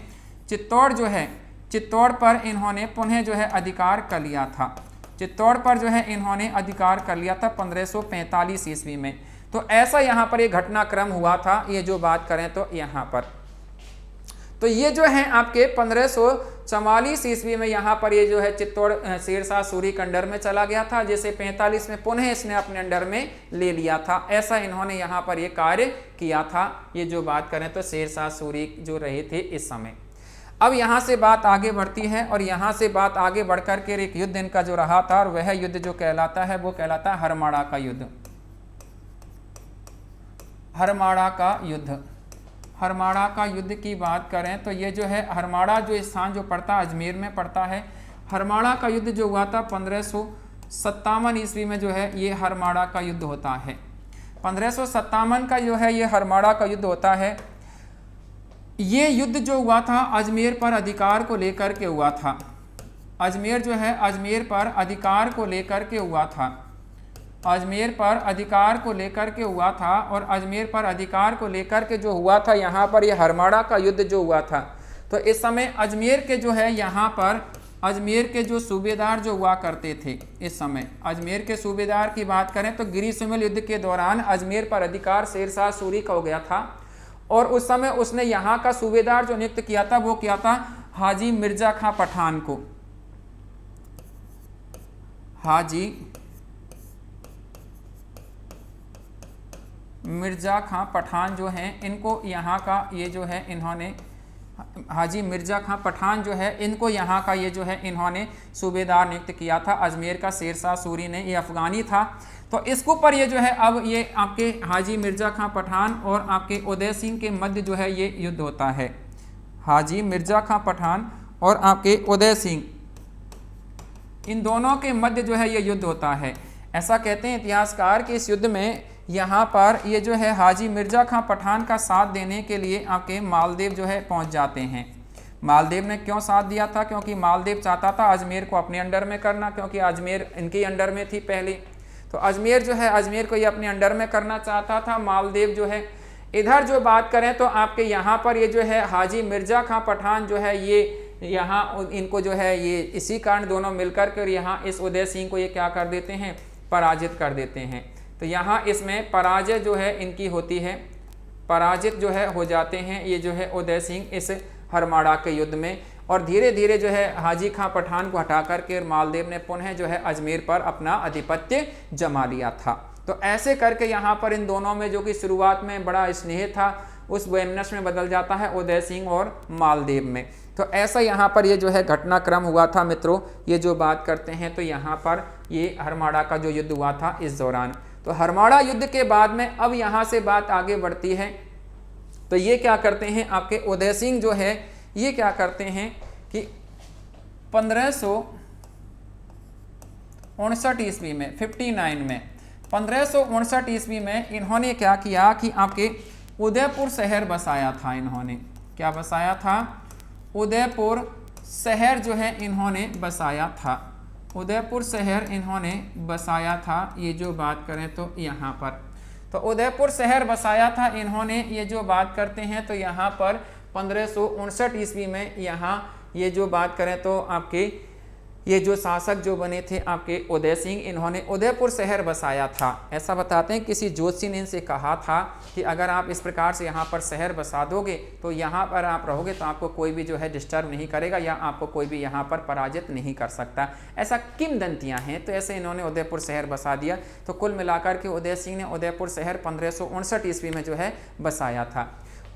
चित्तौड़ जो है, चित्तौड़ पर इन्होंने पुनः जो है अधिकार कर लिया था। चित्तौड़ पर जो है इन्होंने अधिकार कर लिया था 1545 ईस्वी में। तो ऐसा यहाँ पर ये घटनाक्रम हुआ था, ये जो बात करें तो यहाँ पर। तो ये जो है आपके 1544 ईस्वी में यहाँ पर ये जो है चित्तौड़ शेरशाह सूरी के अंडर में चला गया था, जिसे 45 में पुनः इसने अपने अंडर में ले लिया था। ऐसा इन्होंने यहाँ पर ये कार्य किया था। ये जो बात करें तो शेरशाह सूरी जो रहे थे इस समय। अब यहाँ से बात आगे बढ़ती है और यहाँ से बात आगे बढ़कर के एक युद्ध इनका जो रहा था, और वह युद्ध जो कहलाता है वो कहलाता है हरमाड़ा का युद्ध। हरमाड़ा का युद्ध, हरमाड़ा का युद्ध की बात करें तो ये जो है हरमाड़ा जो स्थान जो पड़ता है अजमेर में पड़ता है। हरमाड़ा का युद्ध जो हुआ था 1557 ईस्वी में जो है ये हरमाड़ा का युद्ध होता है। 1557 का जो है ये हरमाड़ा का युद्ध होता है। ये युद्ध जो हुआ था अजमेर पर अधिकार को लेकर के हुआ था। अजमेर जो है अजमेर पर अधिकार को लेकर के हुआ था, अजमेर पर अधिकार को लेकर के हुआ था। और अजमेर पर अधिकार को लेकर के जो हुआ था यहाँ पर ये हरमाड़ा का युद्ध जो हुआ था। तो इस समय अजमेर के जो है यहाँ पर अजमेर के जो सूबेदार जो हुआ करते थे, इस समय अजमेर के सूबेदार की बात करें तो गिरी सुमेल युद्ध के दौरान अजमेर पर अधिकार शेरशाह सूरी का हो गया था। और उस समय उसने यहाँ का सूबेदार जो नियुक्त किया था वो किया था हाजी मिर्जा खां पठान को। हाजी मिर्जा खां पठान जो हैं इनको यहाँ का ये जो है इन्होंने हाजी मिर्जा खां पठान जो है इनको यहाँ का ये जो है इन्होंने सूबेदार नियुक्त किया था अजमेर का। शेरशाह सूरी ने, ये अफगानी था। तो इसके ऊपर ये जो है अब ये आपके हाजी मिर्जा खां पठान और आपके उदय सिंह के मध्य जो है ये युद्ध होता है। हाजी मिर्जा खां पठान और आपके उदय सिंह, इन दोनों के मध्य जो है ये युद्ध होता है। ऐसा कहते हैं इतिहासकार कि इस युद्ध में यहाँ पर ये जो है हाजी मिर्जा खां पठान का साथ देने के लिए आपके मालदेव जो है पहुँच जाते हैं। मालदेव ने क्यों साथ दिया था? क्योंकि मालदेव चाहता था अजमेर को अपने अंडर में करना, क्योंकि अजमेर इनके अंडर में थी पहले। तो अजमेर जो है अजमेर को ये अपने अंडर में करना चाहता था मालदेव जो है। इधर जो बात करें तो आपके यहाँ पर ये जो है हाजी मिर्जा खां पठान जो है ये यहाँ इनको जो है ये इसी कारण दोनों मिलकर के यहाँ इस उदय सिंह को ये क्या कर देते हैं? पराजित कर देते हैं। तो यहाँ इसमें पराजय जो है इनकी होती है, पराजित जो है हो जाते हैं ये जो है उदय सिंह इस हरमाड़ा के युद्ध में। और धीरे धीरे जो है हाजी खां पठान को हटा करके मालदेव ने पुनः जो है अजमेर पर अपना आधिपत्य जमा लिया था। तो ऐसे करके यहाँ पर इन दोनों में जो कि शुरुआत में बड़ा स्नेह था उस वैमनस्य में बदल जाता है उदय सिंह और मालदेव में। तो ऐसा यहाँ पर ये जो है घटनाक्रम हुआ था मित्रों। ये जो बात करते हैं तो यहाँ पर ये हरमाड़ा का जो युद्ध हुआ था इस दौरान। तो हरमाड़ा युद्ध के बाद में अब यहाँ से बात आगे बढ़ती है। तो ये क्या करते हैं आपके उदय सिंह जो है ये क्या करते हैं कि 1559 ईस्वी में 59 में 1559 ईस्वी में इन्होंने क्या किया कि आपके उदयपुर शहर बसाया था। इन्होंने क्या बसाया था? उदयपुर शहर जो है इन्होंने बसाया था। उदयपुर शहर इन्होंने बसाया था। ये जो बात करें तो यहाँ पर तो उदयपुर शहर बसाया था इन्होंने। ये जो बात करते हैं तो यहाँ पर 1559 ईस्वी में यहाँ ये जो बात करें तो आपके ये जो शासक जो बने थे आपके उदय सिंह, इन्होंने उदयपुर शहर बसाया था। ऐसा बताते हैं किसी ज्योतिषी ने इनसे कहा था कि अगर आप इस प्रकार से यहाँ पर शहर बसा दोगे तो यहाँ पर आप रहोगे तो आपको कोई भी जो है डिस्टर्ब नहीं करेगा या आपको कोई भी यहाँ पर पराजित नहीं कर सकता। ऐसा किंवदंतियाँ हैं। तो ऐसे इन्होंने उदयपुर शहर बसा दिया। तो कुल मिलाकर के उदय सिंह ने उदयपुर शहर 1559 ईस्वी में जो है बसाया था।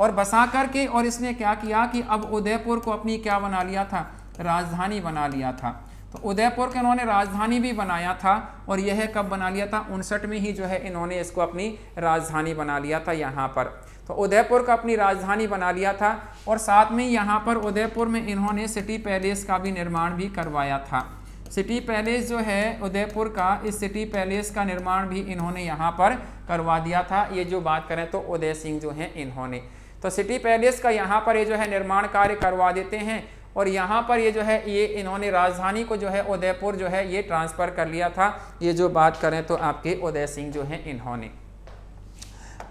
और बसा करके और इसने क्या किया कि अब उदयपुर को अपनी क्या बना लिया था? राजधानी बना लिया था। तो उदयपुर के इन्होंने राजधानी भी बनाया था। और यह कब बना लिया था? 59 में ही जो है इन्होंने इसको अपनी राजधानी बना लिया था यहाँ पर। तो उदयपुर का अपनी राजधानी बना लिया था। और साथ में यहाँ पर उदयपुर में इन्होंने सिटी पैलेस का भी निर्माण भी करवाया था। सिटी पैलेस जो है उदयपुर का, इस सिटी पैलेस का निर्माण भी इन्होंने यहाँ पर करवा दिया था। ये जो बात करें तो उदय सिंह जो हैं इन्होंने तो सिटी पैलेस का यहाँ पर ये जो है निर्माण कार्य करवा देते हैं। और यहाँ पर ये जो है ये इन्होंने राजधानी को जो है उदयपुर जो है ये ट्रांसफ़र कर लिया था। ये जो बात करें तो आपके उदय सिंह जो हैं इन्होंने।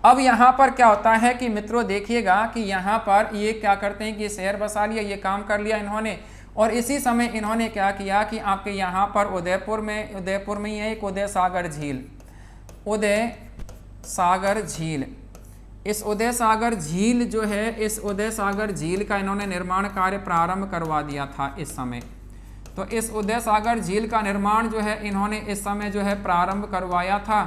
अब यहाँ पर क्या होता है कि मित्रों देखिएगा कि यहाँ पर ये क्या करते हैं कि शहर बसा लिया, ये काम कर लिया इन्होंने। और इसी समय इन्होंने क्या किया कि आपके यहाँ पर उदयपुर में ही है एक उदय सागर झील। उदय सागर झील, इस उदय सागर झील जो है, इस उदय सागर झील का इन्होंने निर्माण कार्य प्रारंभ करवा दिया था इस समय। तो इस उदय सागर झील का निर्माण जो है इन्होंने इस समय जो है प्रारंभ करवाया था।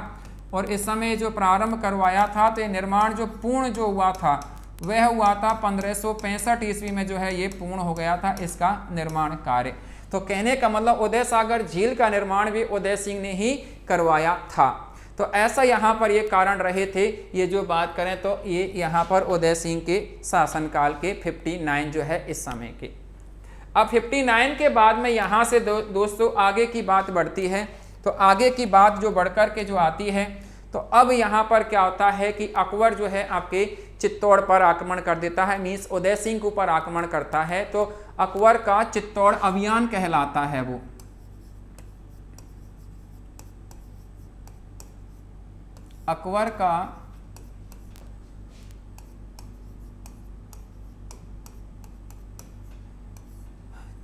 और इस समय जो प्रारंभ करवाया था तो ये निर्माण जो पूर्ण जो हुआ था वह हुआ था 1565 ईस्वी में जो है ये पूर्ण हो गया था इसका निर्माण कार्य। तो कहने का मतलब उदय सागर झील का निर्माण भी उदय सिंह ने ही करवाया था। तो ऐसा यहाँ पर ये कारण रहे थे। ये जो बात करें तो ये यहाँ पर उदय सिंह के शासनकाल के 59 जो है इस समय के। अब 59 के बाद में यहाँ से दोस्तों आगे की बात बढ़ती है। तो आगे की बात जो बढ़कर के जो आती है तो अब यहाँ पर क्या होता है कि अकबर जो है आपके चित्तौड़ पर आक्रमण कर देता है, मीन्स उदय सिंह के ऊपर आक्रमण करता है। तो अकबर का चित्तौड़ अभियान कहलाता है। वो अकबर का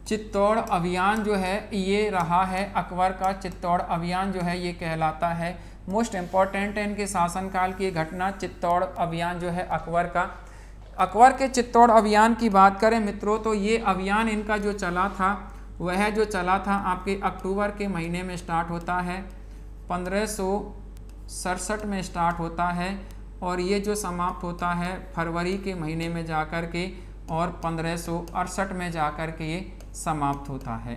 चित्तौड़ अभियान जो है ये रहा है। अकबर का चित्तौड़ अभियान जो है ये कहलाता है। मोस्ट इम्पॉर्टेंट है इनके शासनकाल की घटना चित्तौड़ अभियान जो है अकबर का। अकबर के चित्तौड़ अभियान की बात करें मित्रों तो ये अभियान इनका जो चला था वह जो चला था आपके अक्टूबर के महीने में स्टार्ट होता है, 1567 में स्टार्ट होता है। और ये जो समाप्त होता है फरवरी के महीने में जाकर के और 1568 में जाकर के ये समाप्त होता है।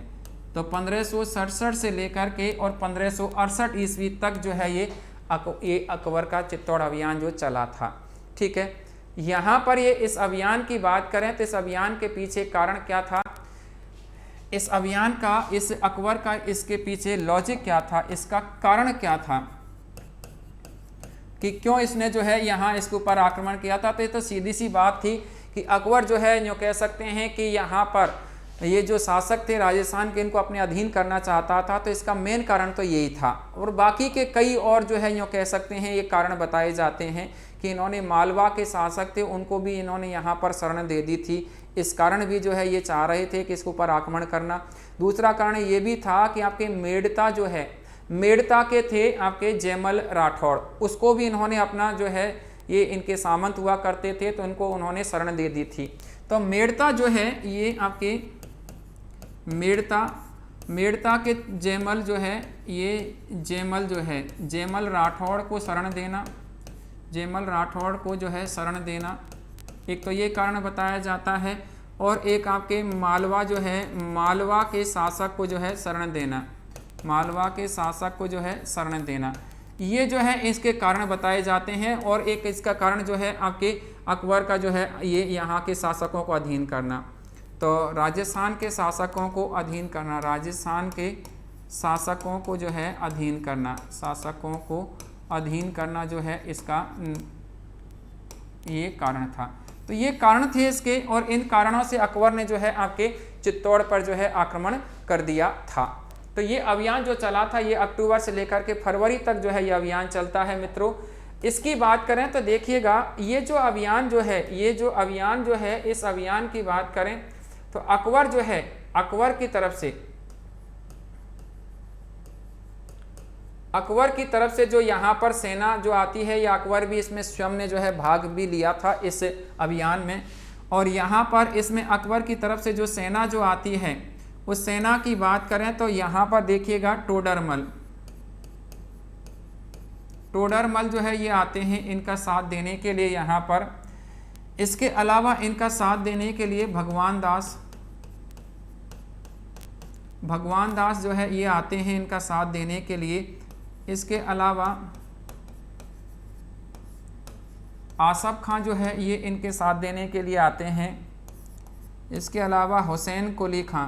तो 1567 से लेकर के और 1568 ईस्वी तक जो है ये अकबर का चित्तौड़ अभियान जो चला था। ठीक है, यहाँ पर ये इस अभियान की बात करें तो इस अभियान के पीछे कारण क्या था? इस अभियान का, इस अकबर का इसके पीछे लॉजिक क्या था, इसका कारण क्या था कि क्यों इसने जो है यहाँ इसके ऊपर आक्रमण किया था? तो ये तो सीधी सी बात थी कि अकबर जो है जो कह सकते हैं कि यहाँ पर ये जो शासक थे राजस्थान के, इनको अपने अधीन करना चाहता था। तो इसका मेन कारण तो यही था। और बाकी के कई और जो है यूँ कह सकते हैं ये कारण बताए जाते हैं कि इन्होंने मालवा के शासक थे उनको भी इन्होंने यहाँ पर शरण दे दी थी। इस कारण भी जो है ये चाह रहे थे कि इसके ऊपर आक्रमण करना। दूसरा कारण ये भी था कि आपके मेड़ता जो है, मेड़ता के थे आपके जयमल राठौड़, उसको भी इन्होंने अपना जो है ये इनके सामंत हुआ करते थे तो इनको उन्होंने शरण दे दी थी। तो मेड़ता जो है ये आपके मेड़ता के जयमल जो है ये जयमल जो है जयमल राठौड़ को शरण देना, जयमल राठौड़ को जो है शरण देना, एक तो ये कारण बताया जाता है। और एक आपके मालवा जो है, मालवा के शासक को जो है शरण देना, मालवा के शासक को जो है शरण देना, ये जो है इसके कारण बताए जाते हैं। और एक इसका कारण जो है आपके अकबर का जो है ये यहाँ के शासकों को अधीन करना। तो राजस्थान के शासकों को अधीन करना, राजस्थान के शासकों को जो है अधीन करना, शासकों को अधीन करना जो है इसका ये कारण था। तो ये कारण थे इसके, और इन कारणों से अकबर ने जो है आपके चित्तौड़ पर जो है आक्रमण कर दिया था। तो ये अभियान जो चला था ये अक्टूबर से लेकर के फरवरी तक जो है ये अभियान चलता है मित्रों। इसकी बात करें तो देखिएगा ये जो अभियान जो है, ये जो अभियान जो है, इस अभियान की बात करें तो अकबर जो है, अकबर की तरफ से जो यहाँ पर सेना जो आती है, या अकबर भी इसमें स्वयं ने जो है भाग भी लिया था इस अभियान में। और यहाँ पर इसमें अकबर की तरफ से जो सेना जो आती है, उस सेना की बात करें तो यहाँ पर देखिएगा टोडरमल जो है ये आते हैं इनका साथ देने के लिए यहाँ पर। इसके अलावा इनका साथ देने के लिए भगवान दास जो है ये आते हैं इनका साथ देने के लिए। इसके अलावा आसफ खां जो है ये इनके साथ देने के लिए आते हैं। इसके अलावा हुसैन कुली खां,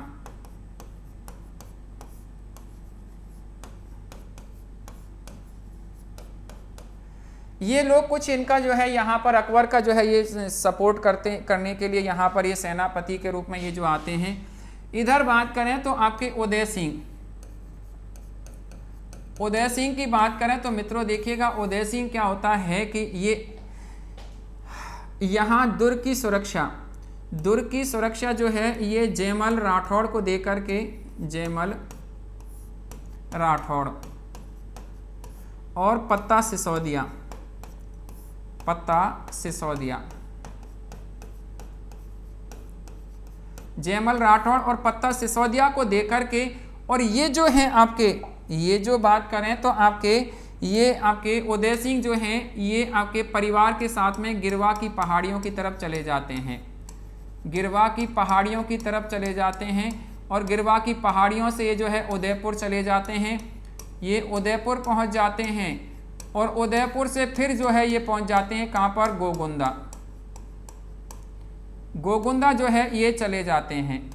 ये लोग कुछ इनका जो है यहाँ पर अकबर का जो है ये सपोर्ट करने के लिए यहाँ पर ये सेनापति के रूप में ये जो आते हैं। इधर बात करें तो आपके उदय सिंह की बात करें तो मित्रों देखिएगा उदय सिंह क्या होता है कि ये यहाँ दुर्ग की सुरक्षा जो है ये जयमल राठौड़ को देकर के, जयमल राठौड़ और पत्ता सिसोदिया, जयमल राठौड़ और पत्ता सिसोदिया को देकर के, और ये जो है आपके, ये जो बात करें तो आपके उदय सिंह जो हैं ये आपके परिवार के साथ में गिरवा की पहाड़ियों की तरफ चले जाते हैं, और गिरवा की पहाड़ियों से ये जो है उदयपुर चले जाते हैं। ये उदयपुर पहुंच जाते हैं और उदयपुर से फिर जो है ये पहुंच जाते हैं कहाँ पर, गोगुंदा जो है ये चले जाते हैं।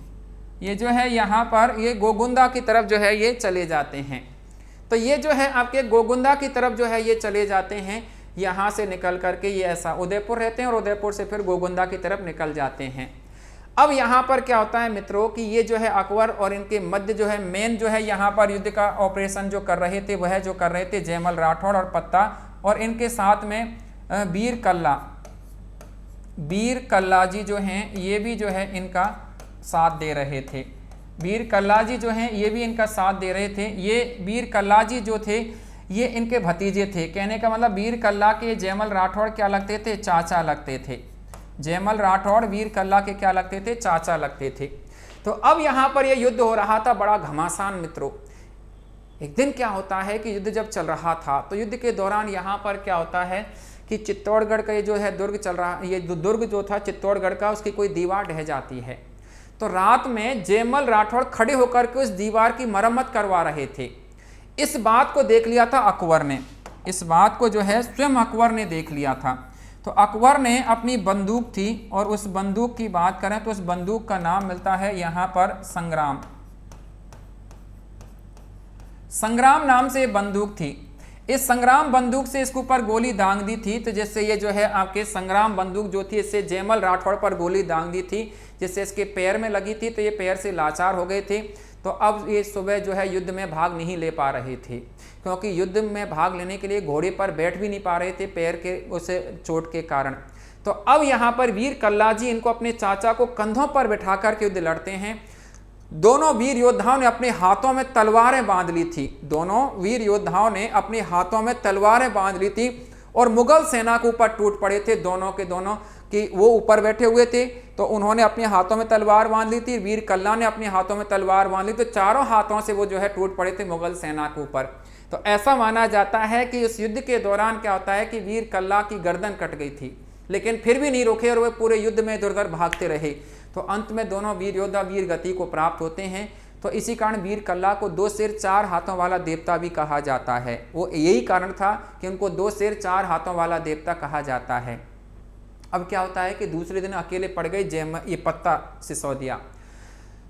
ये जो है यहाँ पर ये गोगुंदा की तरफ जो है ये चले जाते हैं। तो ये जो है आपके गोगुंदा की तरफ जो है ये चले जाते हैं, यहाँ से निकल करके ये ऐसा उदयपुर रहते हैं और उदयपुर से फिर गोगुंदा की तरफ निकल जाते हैं। अब यहाँ पर क्या होता है मित्रों कि ये जो है अकबर और इनके मध्य जो है मेन जो है यहाँ पर युद्ध का ऑपरेशन जो कर रहे थे, वह जो कर रहे थे जयमल राठौड़ और पत्ता, और इनके साथ में वीर कल्ला जी जो हैं ये भी जो है इनका साथ दे रहे थे। वीर कल्ला जी जो हैं ये भी इनका साथ दे रहे थे। ये वीर कल्ला जी जो थे ये इनके भतीजे थे। कहने का मतलब वीर कल्ला के जयमल राठौड़ क्या लगते थे, चाचा लगते थे। जयमल राठौड़ वीर कल्ला के क्या लगते थे, चाचा लगते थे। तो अब यहाँ पर यह युद्ध हो रहा था बड़ा घमासान मित्रों। एक दिन क्या होता है कि युद्ध जब चल रहा था तो युद्ध के दौरान यहाँ पर क्या होता है कि चित्तौड़गढ़ का ये जो है दुर्ग चल रहा, ये दुर्ग जो था चित्तौड़गढ़ का, उसकी कोई दीवार ढह जाती है। तो रात में जयमल राठौड़ खड़े होकर के उस दीवार की मरम्मत करवा रहे थे। इस बात को देख लिया था अकबर ने, इस बात को जो है स्वयं अकबर ने देख लिया था। तो अकबर ने अपनी बंदूक थी, और उस बंदूक की बात करें तो उस बंदूक का नाम मिलता है यहाँ पर संग्राम नाम से बंदूक थी। इस संग्राम बंदूक से इसके ऊपर गोली दांग दी थी, तो जिससे ये जो है आपके संग्राम बंदूक जो थी इससे जयमल राठौड़ पर गोली दांग दी थी, जिससे इसके पैर में लगी थी, तो ये पैर से लाचार हो गए थे। तो अब ये सुबह जो है युद्ध में भाग नहीं ले पा रहे थे, क्योंकि युद्ध में भाग लेने के लिए घोड़े पर बैठ भी नहीं पा रहे थे पैर के उसे चोट के कारण। तो अब यहाँ पर वीर कल्ला जी इनको अपने चाचा को कंधों पर बैठा कर के युद्ध लड़ते हैं। दोनों वीर योद्धाओं ने अपने हाथों में तलवारें बांध ली थी, दोनों वीर योद्धाओं ने अपने हाथों में तलवारें बांध ली थी और मुगल सेना के ऊपर टूट पड़े थे। दोनों के दोनों कि वो ऊपर बैठे हुए थे तो उन्होंने अपने हाथों में तलवार बांध ली थी, वीर कल्ला ने अपने हाथों में तलवार बांध ली, तो चारों हाथों से वो जो है टूट पड़े थे मुगल सेना के ऊपर। तो ऐसा माना जाता है कि उस युद्ध के दौरान क्या होता है कि वीर कल्ला की गर्दन कट गई थी, लेकिन फिर भी नहीं रुके और वे पूरे युद्ध में इधर उधर भागते रहे। तो अंत में दोनों वीर योद्धा वीर गति को प्राप्त होते हैं। तो इसी कारण वीर कल्ला को 2 सिर 4 हाथों वाला देवता भी कहा जाता है। वो यही कारण था कि उनको 2 सिर 4 हाथों वाला देवता कहा जाता है। अब क्या होता है कि दूसरे दिन अकेले पड़ गए ये पत्ता सिसोदिया।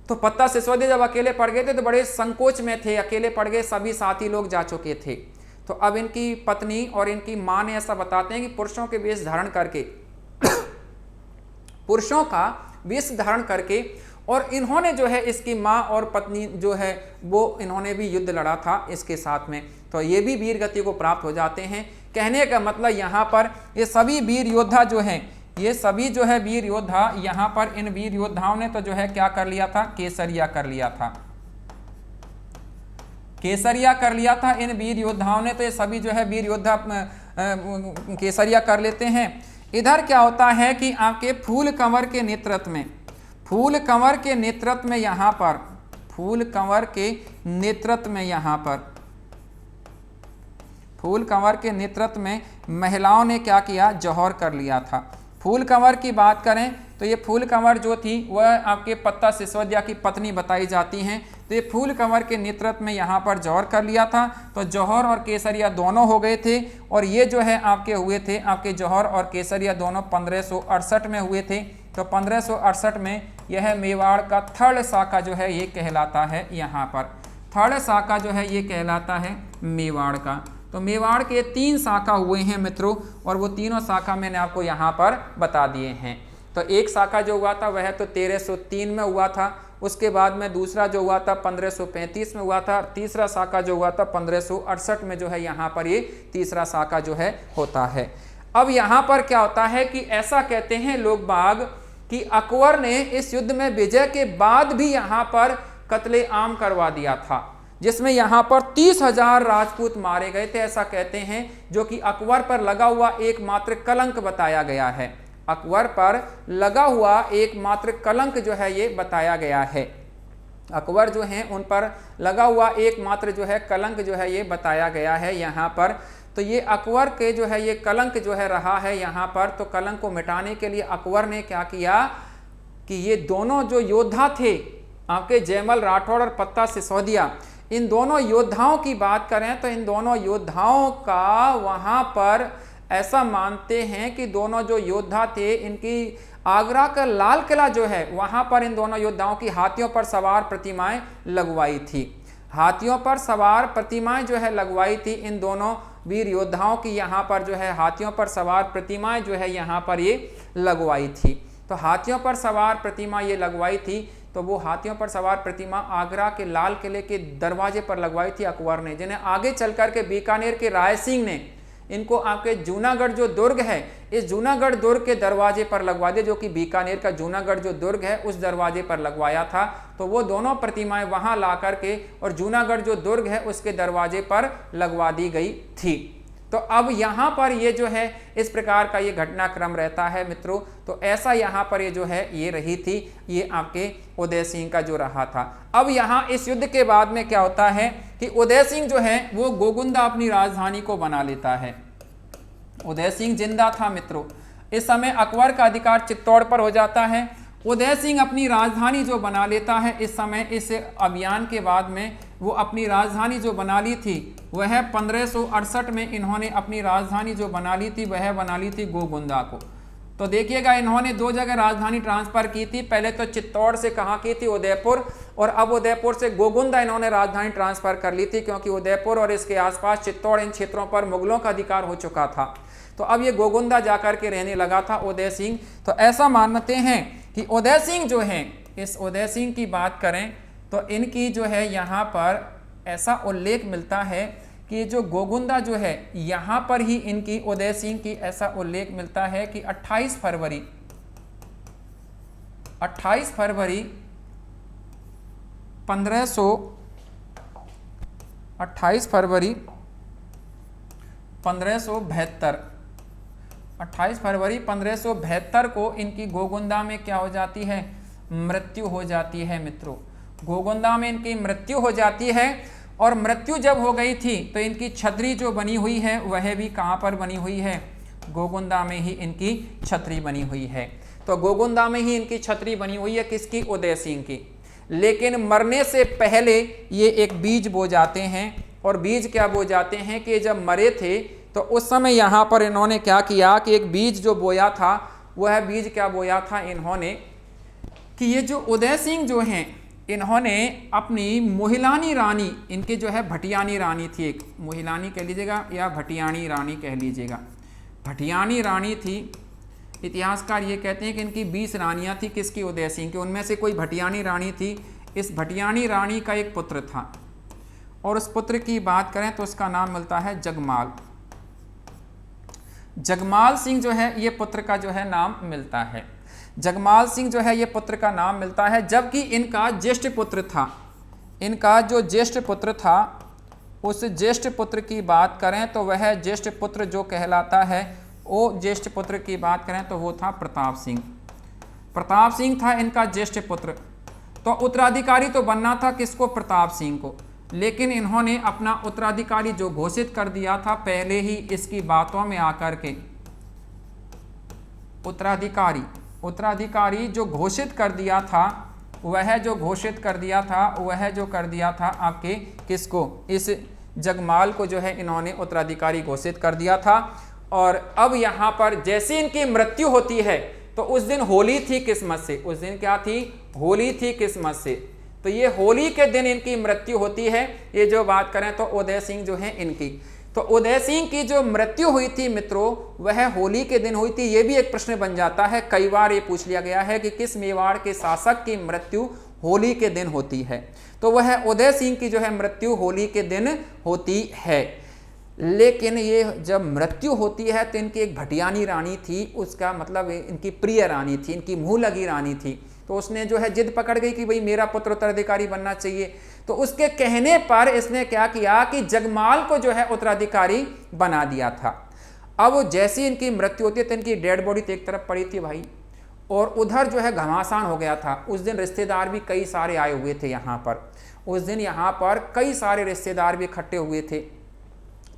तो पत्ता सिसोदिया जब अकेले पड़ गए थे तो बड़े संकोच में थे, अकेले पड़ गए, सभी साथी लोग जा चुके थे। तो अब इनकी पत्नी और इनकी माँ ने ऐसा बताते हैं कि पुरुषों के वेश धारण करके पुरुषों का वेश धारण करके और इन्होंने जो है इसकी माँ और पत्नी जो है वो इन्होंने भी युद्ध लड़ा था इसके साथ में, तो ये भी वीर गति को प्राप्त हो जाते हैं। कहने का मतलब यहाँ पर ये सभी वीर योद्धा जो हैं, ये सभी जो है वीर योद्धा, यहाँ पर इन वीर योद्धाओं ने तो जो है क्या कर लिया था, केसरिया कर लिया था, केसरिया कर लिया था इन वीर योद्धाओं ने। तो ये सभी जो है वीर योद्धा केसरिया कर लेते हैं। इधर क्या होता है कि आपके फूल कंवर के नेतृत्व में, फूल कंवर के नेतृत्व में यहाँ पर, फूल कंवर के नेतृत्व में यहाँ पर, फूल कंवर के नेतृत्व में महिलाओं ने क्या किया, जौहर कर लिया था। फूल कंवर की बात करें तो ये फूल कंवर जो थी वह आपके पत्ता सिसोदिया की पत्नी बताई जाती हैं। तो ये फूल कंवर के नेतृत्व में यहाँ पर जौहर कर लिया था। तो जौहर और केसरिया दोनों हो गए थे और ये जो है आपके हुए थे, आपके जौहर और केसरिया दोनों 1568 में हुए थे। तो 1568 में यह मेवाड़ का थर्ड शाखा जो है ये कहलाता है, यहाँ पर थर्ड शाखा जो है ये कहलाता है मेवाड़ का। तो मेवाड़ के 3 शाखा हुए हैं मित्रों, और वो तीनों शाखा मैंने आपको यहाँ पर बता दिए हैं। तो एक शाखा जो हुआ था वह तो 1303 में हुआ था, उसके बाद में दूसरा जो हुआ था 1535 में हुआ था, तीसरा शाखा जो हुआ था 1568 में जो है यहाँ पर ये तीसरा शाखा जो है होता है। अब यहाँ पर क्या होता है कि ऐसा कहते हैं लोग बाग कि अकबर ने इस युद्ध में विजय के बाद भी यहाँ पर कत्ले आम करवा दिया था, जिसमें यहाँ पर 30,000 राजपूत मारे गए थे, ऐसा कहते हैं, जो कि अकबर पर लगा हुआ एकमात्र कलंक बताया गया है। अकबर पर लगा हुआ एकमात्र कलंक जो है ये बताया गया है। अकबर जो हैं उन पर लगा हुआ एकमात्र जो है कलंक जो है ये बताया गया है यहाँ पर। तो ये अकबर के जो है ये कलंक जो है रहा है यहाँ पर। तो कलंक को मिटाने के लिए अकबर ने क्या किया कि ये दोनों जो योद्धा थे आपके जयमल राठौड़ और पत्ता सिसोदिया, इन दोनों योद्धाओं की बात करें तो इन दोनों योद्धाओं का वहाँ पर ऐसा मानते हैं कि दोनों जो योद्धा थे इनकी आगरा का लाल किला जो है वहाँ पर इन दोनों योद्धाओं की हाथियों पर सवार प्रतिमाएं लगवाई थी। हाथियों पर सवार प्रतिमाएं जो है लगवाई थी इन दोनों वीर योद्धाओं की, यहाँ पर जो है हाथियों पर सवार प्रतिमाएं जो है यहाँ पर ये लगवाई थी। तो हाथियों पर सवार प्रतिमा ये लगवाई थी। तो वो हाथियों पर सवार प्रतिमा आगरा के लाल किले के दरवाजे पर लगवाई थी अकबर ने, जिन्हें आगे चल कर के बीकानेर के राय सिंह ने इनको आपके जूनागढ़ जो दुर्ग है, इस जूनागढ़ दुर्ग के दरवाजे पर लगवा दिया, जो कि बीकानेर का जूनागढ़ जो दुर्ग है उस दरवाजे पर लगवाया था। तो वो दोनों प्रतिमाएं वहां ला करके और जूनागढ़ जो दुर्ग है उसके दरवाजे पर लगवा दी गई थी। तो अब यहाँ पर ये जो है इस प्रकार का ये घटनाक्रम रहता है मित्रों। तो ऐसा यहाँ पर ये जो है ये रही थी, ये आपके उदय सिंह का जो रहा था। अब यहाँ इस युद्ध के बाद में क्या होता है कि उदय सिंह जो है वो गोगुंदा अपनी राजधानी को बना लेता है। उदय सिंह जिंदा था मित्रों। इस समय अकबर का अधिकार चित्तौड़ पर हो जाता है। उदय सिंह अपनी राजधानी जो बना लेता है इस समय, इस अभियान के बाद में वो अपनी राजधानी जो बना ली थी वह 1568 में इन्होंने अपनी राजधानी जो बना ली थी वह बना ली थी गोगुंदा को। तो देखिएगा इन्होंने 2 जगह राजधानी ट्रांसफर की थी, पहले तो चित्तौड़ से कहाँ की थी, उदयपुर, और अब उदयपुर से गोगुंदा इन्होंने राजधानी ट्रांसफर कर ली थी, क्योंकि उदयपुर और इसके आसपास चित्तौड़ इन क्षेत्रों पर मुगलों का अधिकार हो चुका था। तो अब ये गोगुंदा जाकर के रहने लगा था उदय सिंह। तो ऐसा मानते हैं कि उदय सिंह जो हैं, इस उदय सिंह की बात करें तो इनकी जो है यहाँ पर ऐसा उल्लेख मिलता है कि जो गोगुंदा जो है यहाँ पर ही इनकी उदय सिंह की ऐसा उल्लेख मिलता है कि 28 फरवरी 1572 को इनकी गोगुंदा में क्या हो जाती है, मृत्यु हो जाती है मित्रों। गोगुंदा में इनकी मृत्यु हो जाती है। और मृत्यु जब हो गई थी तो इनकी छतरी जो बनी हुई है वह भी कहाँ पर बनी हुई है, गोगुंदा में ही इनकी छतरी बनी हुई है। तो गोगुंदा में ही इनकी छतरी बनी हुई है, किसकी, उदय सिंह की। लेकिन मरने से पहले ये एक बीज बो जाते हैं। और बीज क्या बो जाते हैं कि जब मरे थे तो उस समय यहाँ पर इन्होंने क्या किया कि एक बीज जो बोया था, वह बीज क्या बोया था इन्होंने कि ये जो उदय सिंह जो हैं इन्होंने अपनी मोहिलानी रानी, इनकी जो है भटियानी रानी थी, एक मोहिलानी कह लीजिएगा या भटियानी रानी कह लीजिएगा, भटियानी रानी थी। इतिहासकार ये कहते हैं कि इनकी 20 रानियां थी, किसकी, उदय सिंह की। उनमें से कोई भटियानी रानी थी। इस भटियानी रानी का एक पुत्र था और उस पुत्र की बात करें तो उसका नाम मिलता है जगमाल। जगमाल सिंह जो है ये पुत्र का जो है नाम मिलता है। जगमाल सिंह जो है ये पुत्र का नाम मिलता है। जबकि इनका ज्येष्ठ पुत्र था, इनका जो ज्येष्ठ पुत्र था, उस ज्येष्ठ पुत्र की बात करें तो वह ज्येष्ठ पुत्र जो कहलाता है, वो ज्येष्ठ पुत्र की बात करें तो वो था प्रताप सिंह। प्रताप सिंह था इनका ज्येष्ठ पुत्र। तो उत्तराधिकारी तो बनना था किसको, प्रताप सिंह को, लेकिन इन्होंने अपना उत्तराधिकारी जो घोषित कर दिया था पहले ही इसकी बातों में आकर के, उत्तराधिकारी जो घोषित कर दिया था, वह जो घोषित कर दिया था, वह जो कर दिया था आपके किसको, इस जगमाल को जो है इन्होंने उत्तराधिकारी घोषित कर दिया था। और अब यहाँ पर जैसे इनकी मृत्यु होती है तो उस दिन होली थी किस्मत से, उस दिन क्या थी, होली थी किस्मत से। तो ये होली के दिन इनकी मृत्यु होती है। ये जो बात करें तो उदय सिंह जो है इनकी, तो उदय सिंह की जो मृत्यु हुई थी मित्रों, वह होली के दिन हुई थी। ये भी एक प्रश्न बन जाता है, कई बार ये पूछ लिया गया है कि किस मेवाड़ के शासक की मृत्यु होली के दिन होती है। तो वह उदय सिंह की जो है मृत्यु होली के दिन होती है। लेकिन ये जब मृत्यु होती है तो इनकी एक भटियानी रानी थी, उसका मतलब इनकी प्रिय रानी थी, इनकी मुंह लगी रानी थी। तो उसने जो है जिद पकड़ गई कि भाई मेरा पुत्र उत्तराधिकारी बनना चाहिए। तो उसके कहने पर इसने क्या किया कि जगमाल को जो है उत्तराधिकारी बना दिया था। अब जैसी इनकी मृत्यु होती है तो इनकी डेड बॉडी तो एक तरफ पड़ी थी भाई, और उधर जो है घमासान हो गया था। उस दिन रिश्तेदार भी कई सारे आए हुए थे यहाँ पर, उस दिन यहाँ पर कई सारे रिश्तेदार भी इकट्ठे हुए थे।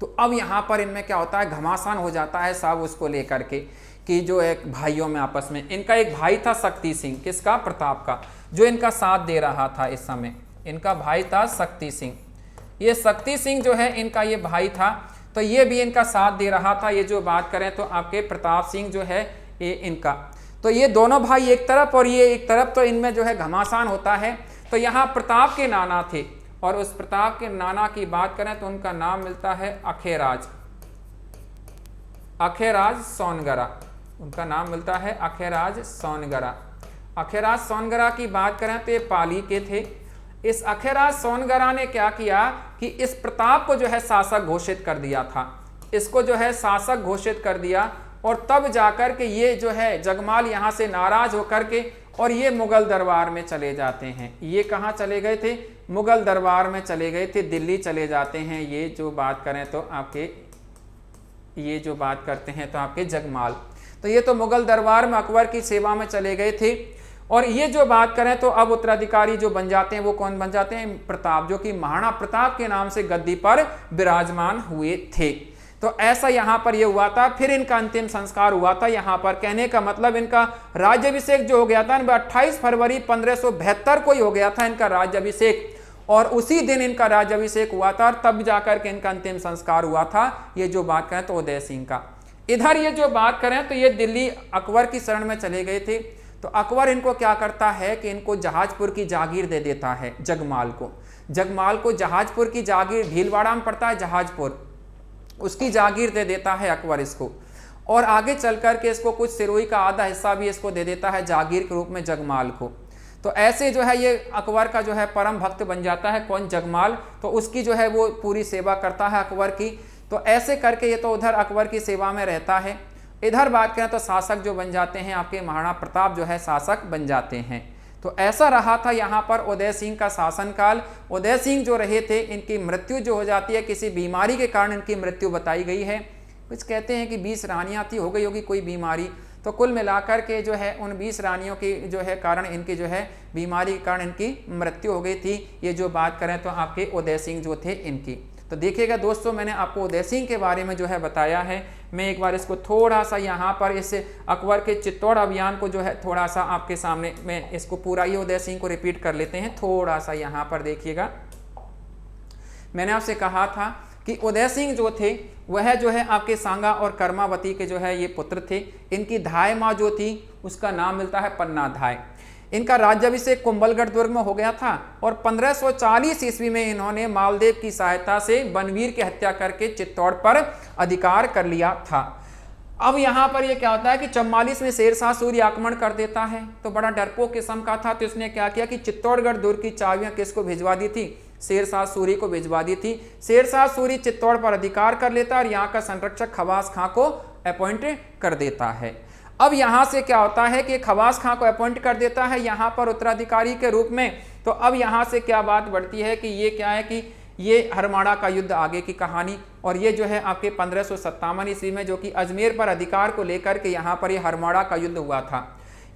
तो अब यहाँ पर इनमें क्या होता है, घमासान हो जाता है सब उसको लेकर के कि जो एक भाइयों में आपस में, इनका एक भाई था शक्ति सिंह, किसका, प्रताप का, जो इनका साथ दे रहा था इस समय। इनका भाई था शक्ति सिंह। ये शक्ति सिंह जो है इनका ये भाई था, तो ये भी इनका साथ दे रहा था। ये जो बात करें तो आपके प्रताप सिंह जो है ये इनका, तो ये दोनों भाई एक तरफ और ये एक तरफ, तो इनमें जो है घमासान होता है। तो यहाँ प्रताप के नाना थे, और उस प्रताप के नाना की बात करें तो उनका नाम मिलता है अखेराज, अखेराज सोनगरा, उनका नाम मिलता है अखेराज सोनगरा। अखेराज सोनगरा की बात करें तो ये पाली के थे। इस अखेराज सोनगरा ने क्या किया कि इस प्रताप को जो है शासक घोषित कर दिया था, इसको जो है शासक घोषित कर दिया। और तब जाकर के ये जो है जगमाल यहाँ से नाराज होकर के और ये मुगल दरबार में चले जाते हैं। ये कहाँ चले गए थे, मुगल दरबार में चले गए थे, दिल्ली चले जाते हैं। ये जो बात करें तो आपके, ये जो बात करते हैं तो आपके जगमाल, तो ये तो मुगल दरबार में अकबर की सेवा में चले गए थे। और ये जो बात करें तो अब उत्तराधिकारी जो बन जाते हैं वो कौन बन जाते हैं, प्रताप, जो कि महाराणा प्रताप के नाम से गद्दी पर विराजमान हुए थे। तो ऐसा यहाँ पर ये हुआ था। फिर इनका अंतिम संस्कार हुआ था यहाँ पर। कहने का मतलब इनका राज्याभिषेक जो हो गया था 28 फरवरी 1572 को ही हो गया था इनका राज्याभिषेक, और उसी दिन इनका राज्याभिषेक हुआ था, और तब जाकर के इनका अंतिम संस्कार हुआ था। ये जो बात करें तो उदय सिंह का। इधर ये जो बात करें तो ये दिल्ली अकबर की शरण में चले गए थे। तो अकबर इनको क्या करता है कि इनको जहाजपुर की जागीर दे देता है जगमाल को। जगमाल को जहाजपुर की जागीर, भीलवाड़ा में पड़ता है जहाजपुर, उसकी जागीर दे देता है अकबर इसको। और आगे चल कर के इसको कुछ सिरोही का आधा हिस्सा भी इसको दे देता है जागीर के रूप में जगमाल को। तो ऐसे जो है ये अकबर का जो है परम भक्त बन जाता है, कौन, जगमाल। तो उसकी जो है वो पूरी सेवा करता है अकबर की। तो ऐसे करके ये तो उधर अकबर की सेवा में रहता है। इधर बात करें तो शासक जो बन जाते हैं आपके महाराणा प्रताप जो है शासक बन जाते हैं। तो ऐसा रहा था यहाँ पर उदय सिंह का शासनकाल। उदय सिंह जो रहे थे, इनकी मृत्यु जो हो जाती है किसी बीमारी के कारण, इनकी मृत्यु बताई गई है। कुछ कहते हैं कि 20 रानियाँ थी, हो गई होगी कोई बीमारी। तो कुल मिलाकर के जो है उन 20 रानियों की जो है कारण, इनकी जो है बीमारी के कारण इनकी मृत्यु हो गई थी। ये जो बात करें तो आपके उदय सिंह जो थे इनकी। तो देखिएगा दोस्तों, मैंने आपको उदय सिंह के बारे में जो है बताया है। मैं एक बार इसको थोड़ा सा यहाँ पर इस अकबर के चित्तौड़ अभियान को जो है थोड़ा सा आपके सामने मैं इसको पूरा ही उदय सिंह को रिपीट कर लेते हैं। थोड़ा सा यहाँ पर देखिएगा, मैंने आपसे कहा था कि उदय सिंह जो थे वह जो है आपके सांगा और कर्मावती के जो है ये पुत्र थे। इनकी धाय माँ जो थी उसका नाम मिलता है पन्ना धाय। इनका राज्याभिषेक कुंभलगढ़ दुर्ग में हो गया था और 1540 ईस्वी में इन्होंने मालदेव की सहायता से बनवीर की हत्या करके चित्तौड़ पर अधिकार कर लिया था। अब यहाँ पर ये क्या होता है कि 44 में शेरशाह सूरी आक्रमण कर देता है, तो बड़ा डरपोक किस्म का था, तो इसने क्या किया कि चित्तौड़गढ़ दुर्ग की चाबियां किसको भिजवा दी थी, शेरशाह सूरी को भिजवा दी थी। शेरशाह सूरी चित्तौड़ पर अधिकार कर लेता है और यहाँ का संरक्षक खवास खां को अपॉइंट कर देता है। अब यहाँ से क्या होता है कि खवास खां को अपॉइंट कर देता है यहाँ पर उत्तराधिकारी के रूप में। तो अब यहाँ से क्या बात बढ़ती है कि ये क्या है कि ये हरमाड़ा का युद्ध आगे की कहानी, और ये जो है आपके 1557 ईस्वी में जो कि अजमेर पर अधिकार को लेकर के यहाँ पर ये हरमाड़ा का युद्ध हुआ था।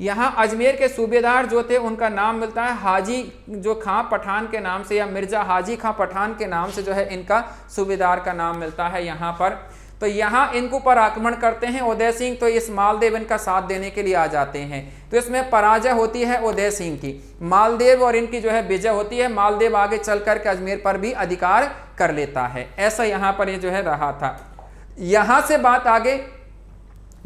यहाँ अजमेर के सूबेदार जो थे उनका नाम मिलता है हाजी जो खां पठान के नाम से, या मिर्जा हाजी खां पठान के नाम से जो है इनका सूबेदार का नाम मिलता है यहाँ पर। तो यहाँ इनको पर आक्रमण करते हैं उदय सिंह, तो इस मालदेव इनका साथ देने के लिए आ जाते हैं। तो इसमें पराजय होती है उदय सिंह की, मालदेव और इनकी जो है विजय होती है। मालदेव आगे चल करके अजमेर पर भी अधिकार कर लेता है। ऐसा यहाँ पर ये जो है रहा था। यहाँ से बात आगे,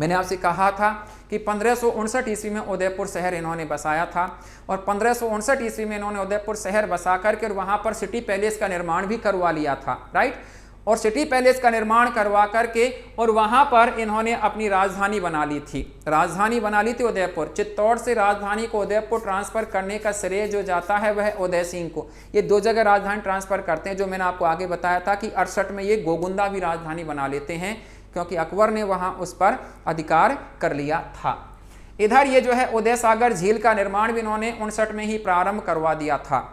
मैंने आपसे कहा था कि 1559 ईस्वी में उदयपुर शहर इन्होंने बसाया था और 1559 ईस्वी में इन्होंने उदयपुर शहर बसा करके और वहाँ पर सिटी पैलेस का निर्माण भी करवा लिया था, राइट। और सिटी पैलेस का निर्माण करवा करके और वहाँ पर इन्होंने अपनी राजधानी बना ली थी। राजधानी बना ली थी उदयपुर। चित्तौड़ से राजधानी को उदयपुर ट्रांसफ़र करने का श्रेय जो जाता है वह उदय सिंह को। ये दो जगह राजधानी ट्रांसफ़र करते हैं, जो मैंने आपको आगे बताया था कि 68 में ये गोगुंदा भी राजधानी बना लेते हैं, क्योंकि अकबर ने वहाँ उस पर अधिकार कर लिया था। इधर ये जो है उदय सागर झील का निर्माण भी इन्होंने 59 में ही प्रारंभ करवा दिया था।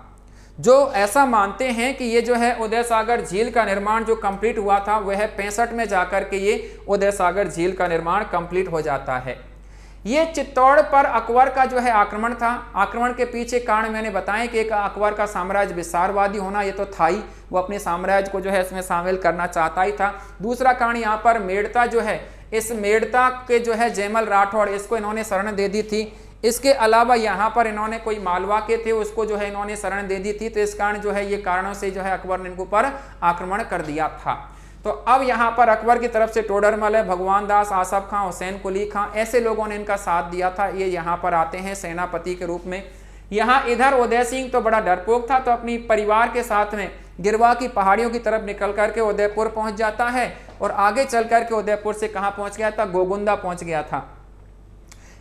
जो ऐसा मानते हैं कि ये जो है उदय सागर झील का निर्माण जो कंप्लीट हुआ था वह 65 में जाकर के ये उदय सागर झील का निर्माण कंप्लीट हो जाता है। ये चित्तौड़ पर अकबर का जो है आक्रमण था। आक्रमण के पीछे कारण मैंने बताया कि एक अकबर का साम्राज्य विस्तारवादी होना, ये तो था ही, वो अपने साम्राज्य को जो है इसमें शामिल करना चाहता ही था। दूसरा कारण यहाँ पर मेड़ता जो है, इस मेड़ता के जो है जयमल राठौड़, इसको इन्होंने शरण दे दी थी। इसके अलावा यहाँ पर इन्होंने कोई मालवा के थे उसको जो है इन्होंने शरण दे दी थी। तो इस कारण जो है ये कारणों से जो है अकबर ने इनको पर आक्रमण कर दिया था। तो अब यहाँ पर अकबर की तरफ से टोडरमल है, भगवान दास, आसफ खां, हुसैन कुली खां, ऐसे लोगों ने इनका साथ दिया था। ये यहाँ पर आते हैं सेनापति के रूप में। यहाँ इधर उदय सिंह तो बड़ा डरपोक था, तो अपनी परिवार के साथ में गिरवा की पहाड़ियों की तरफ निकल करके उदयपुर पहुंच जाता है और आगे चल करके उदयपुर से कहाँ पहुंच गया था, गोगुंदा पहुंच गया था।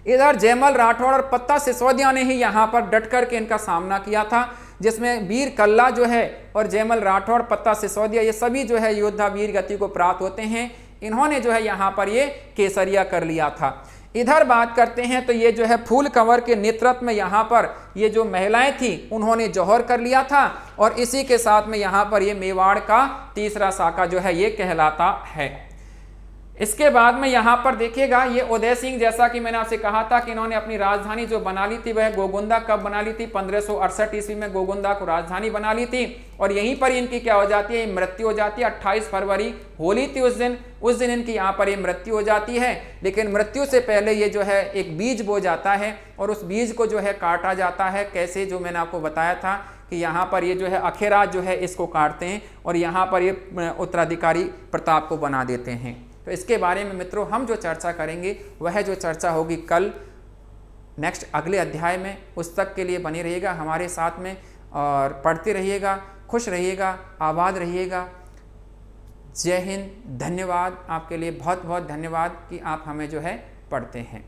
इधर जयमल राठौड़ और पत्ता सिसोदिया ने ही यहाँ पर डट करके इनका सामना किया था, जिसमें वीर कल्ला जो है और जयमल राठौड़, पत्ता सिसोदिया, ये सभी जो है योद्धा वीर गति को प्राप्त होते हैं। इन्होंने जो है यहाँ पर ये केसरिया कर लिया था। इधर बात करते हैं तो ये जो है फूल कंवर के नेतृत्व में यहाँ पर ये जो महिलाएं थी उन्होंने जौहर कर लिया था और इसी के साथ में यहाँ पर ये मेवाड़ का तीसरा शाखा जो है ये कहलाता है। इसके बाद में यहाँ पर देखिएगा ये उदय सिंह, जैसा कि मैंने आपसे कहा था कि इन्होंने अपनी राजधानी जो बना ली थी वह गोगुंदा कब बना ली थी, 1568 ईस्वी में गोगुंदा को राजधानी बना ली थी और यहीं पर इनकी क्या हो जाती है, मृत्यु हो जाती है। 28 फरवरी होली थी उस दिन इनकी यहाँ पर ये मृत्यु हो जाती है। लेकिन मृत्यु से पहले ये जो है एक बीज बो जाता है और उस बीज को जो है काटा जाता है। कैसे, जो मैंने आपको बताया था कि यहाँ पर ये जो है अखेराज जो है इसको काटते हैं और यहाँ पर ये उत्तराधिकारी प्रताप को बना देते हैं। तो इसके बारे में मित्रों हम जो चर्चा करेंगे वह जो चर्चा होगी कल नेक्स्ट अगले अध्याय में। उस तक के लिए बने रहिएगा हमारे साथ में और पढ़ते रहिएगा, खुश रहिएगा, आबाद रहिएगा। जय हिंद, धन्यवाद। आपके लिए बहुत बहुत धन्यवाद कि आप हमें जो है पढ़ते हैं।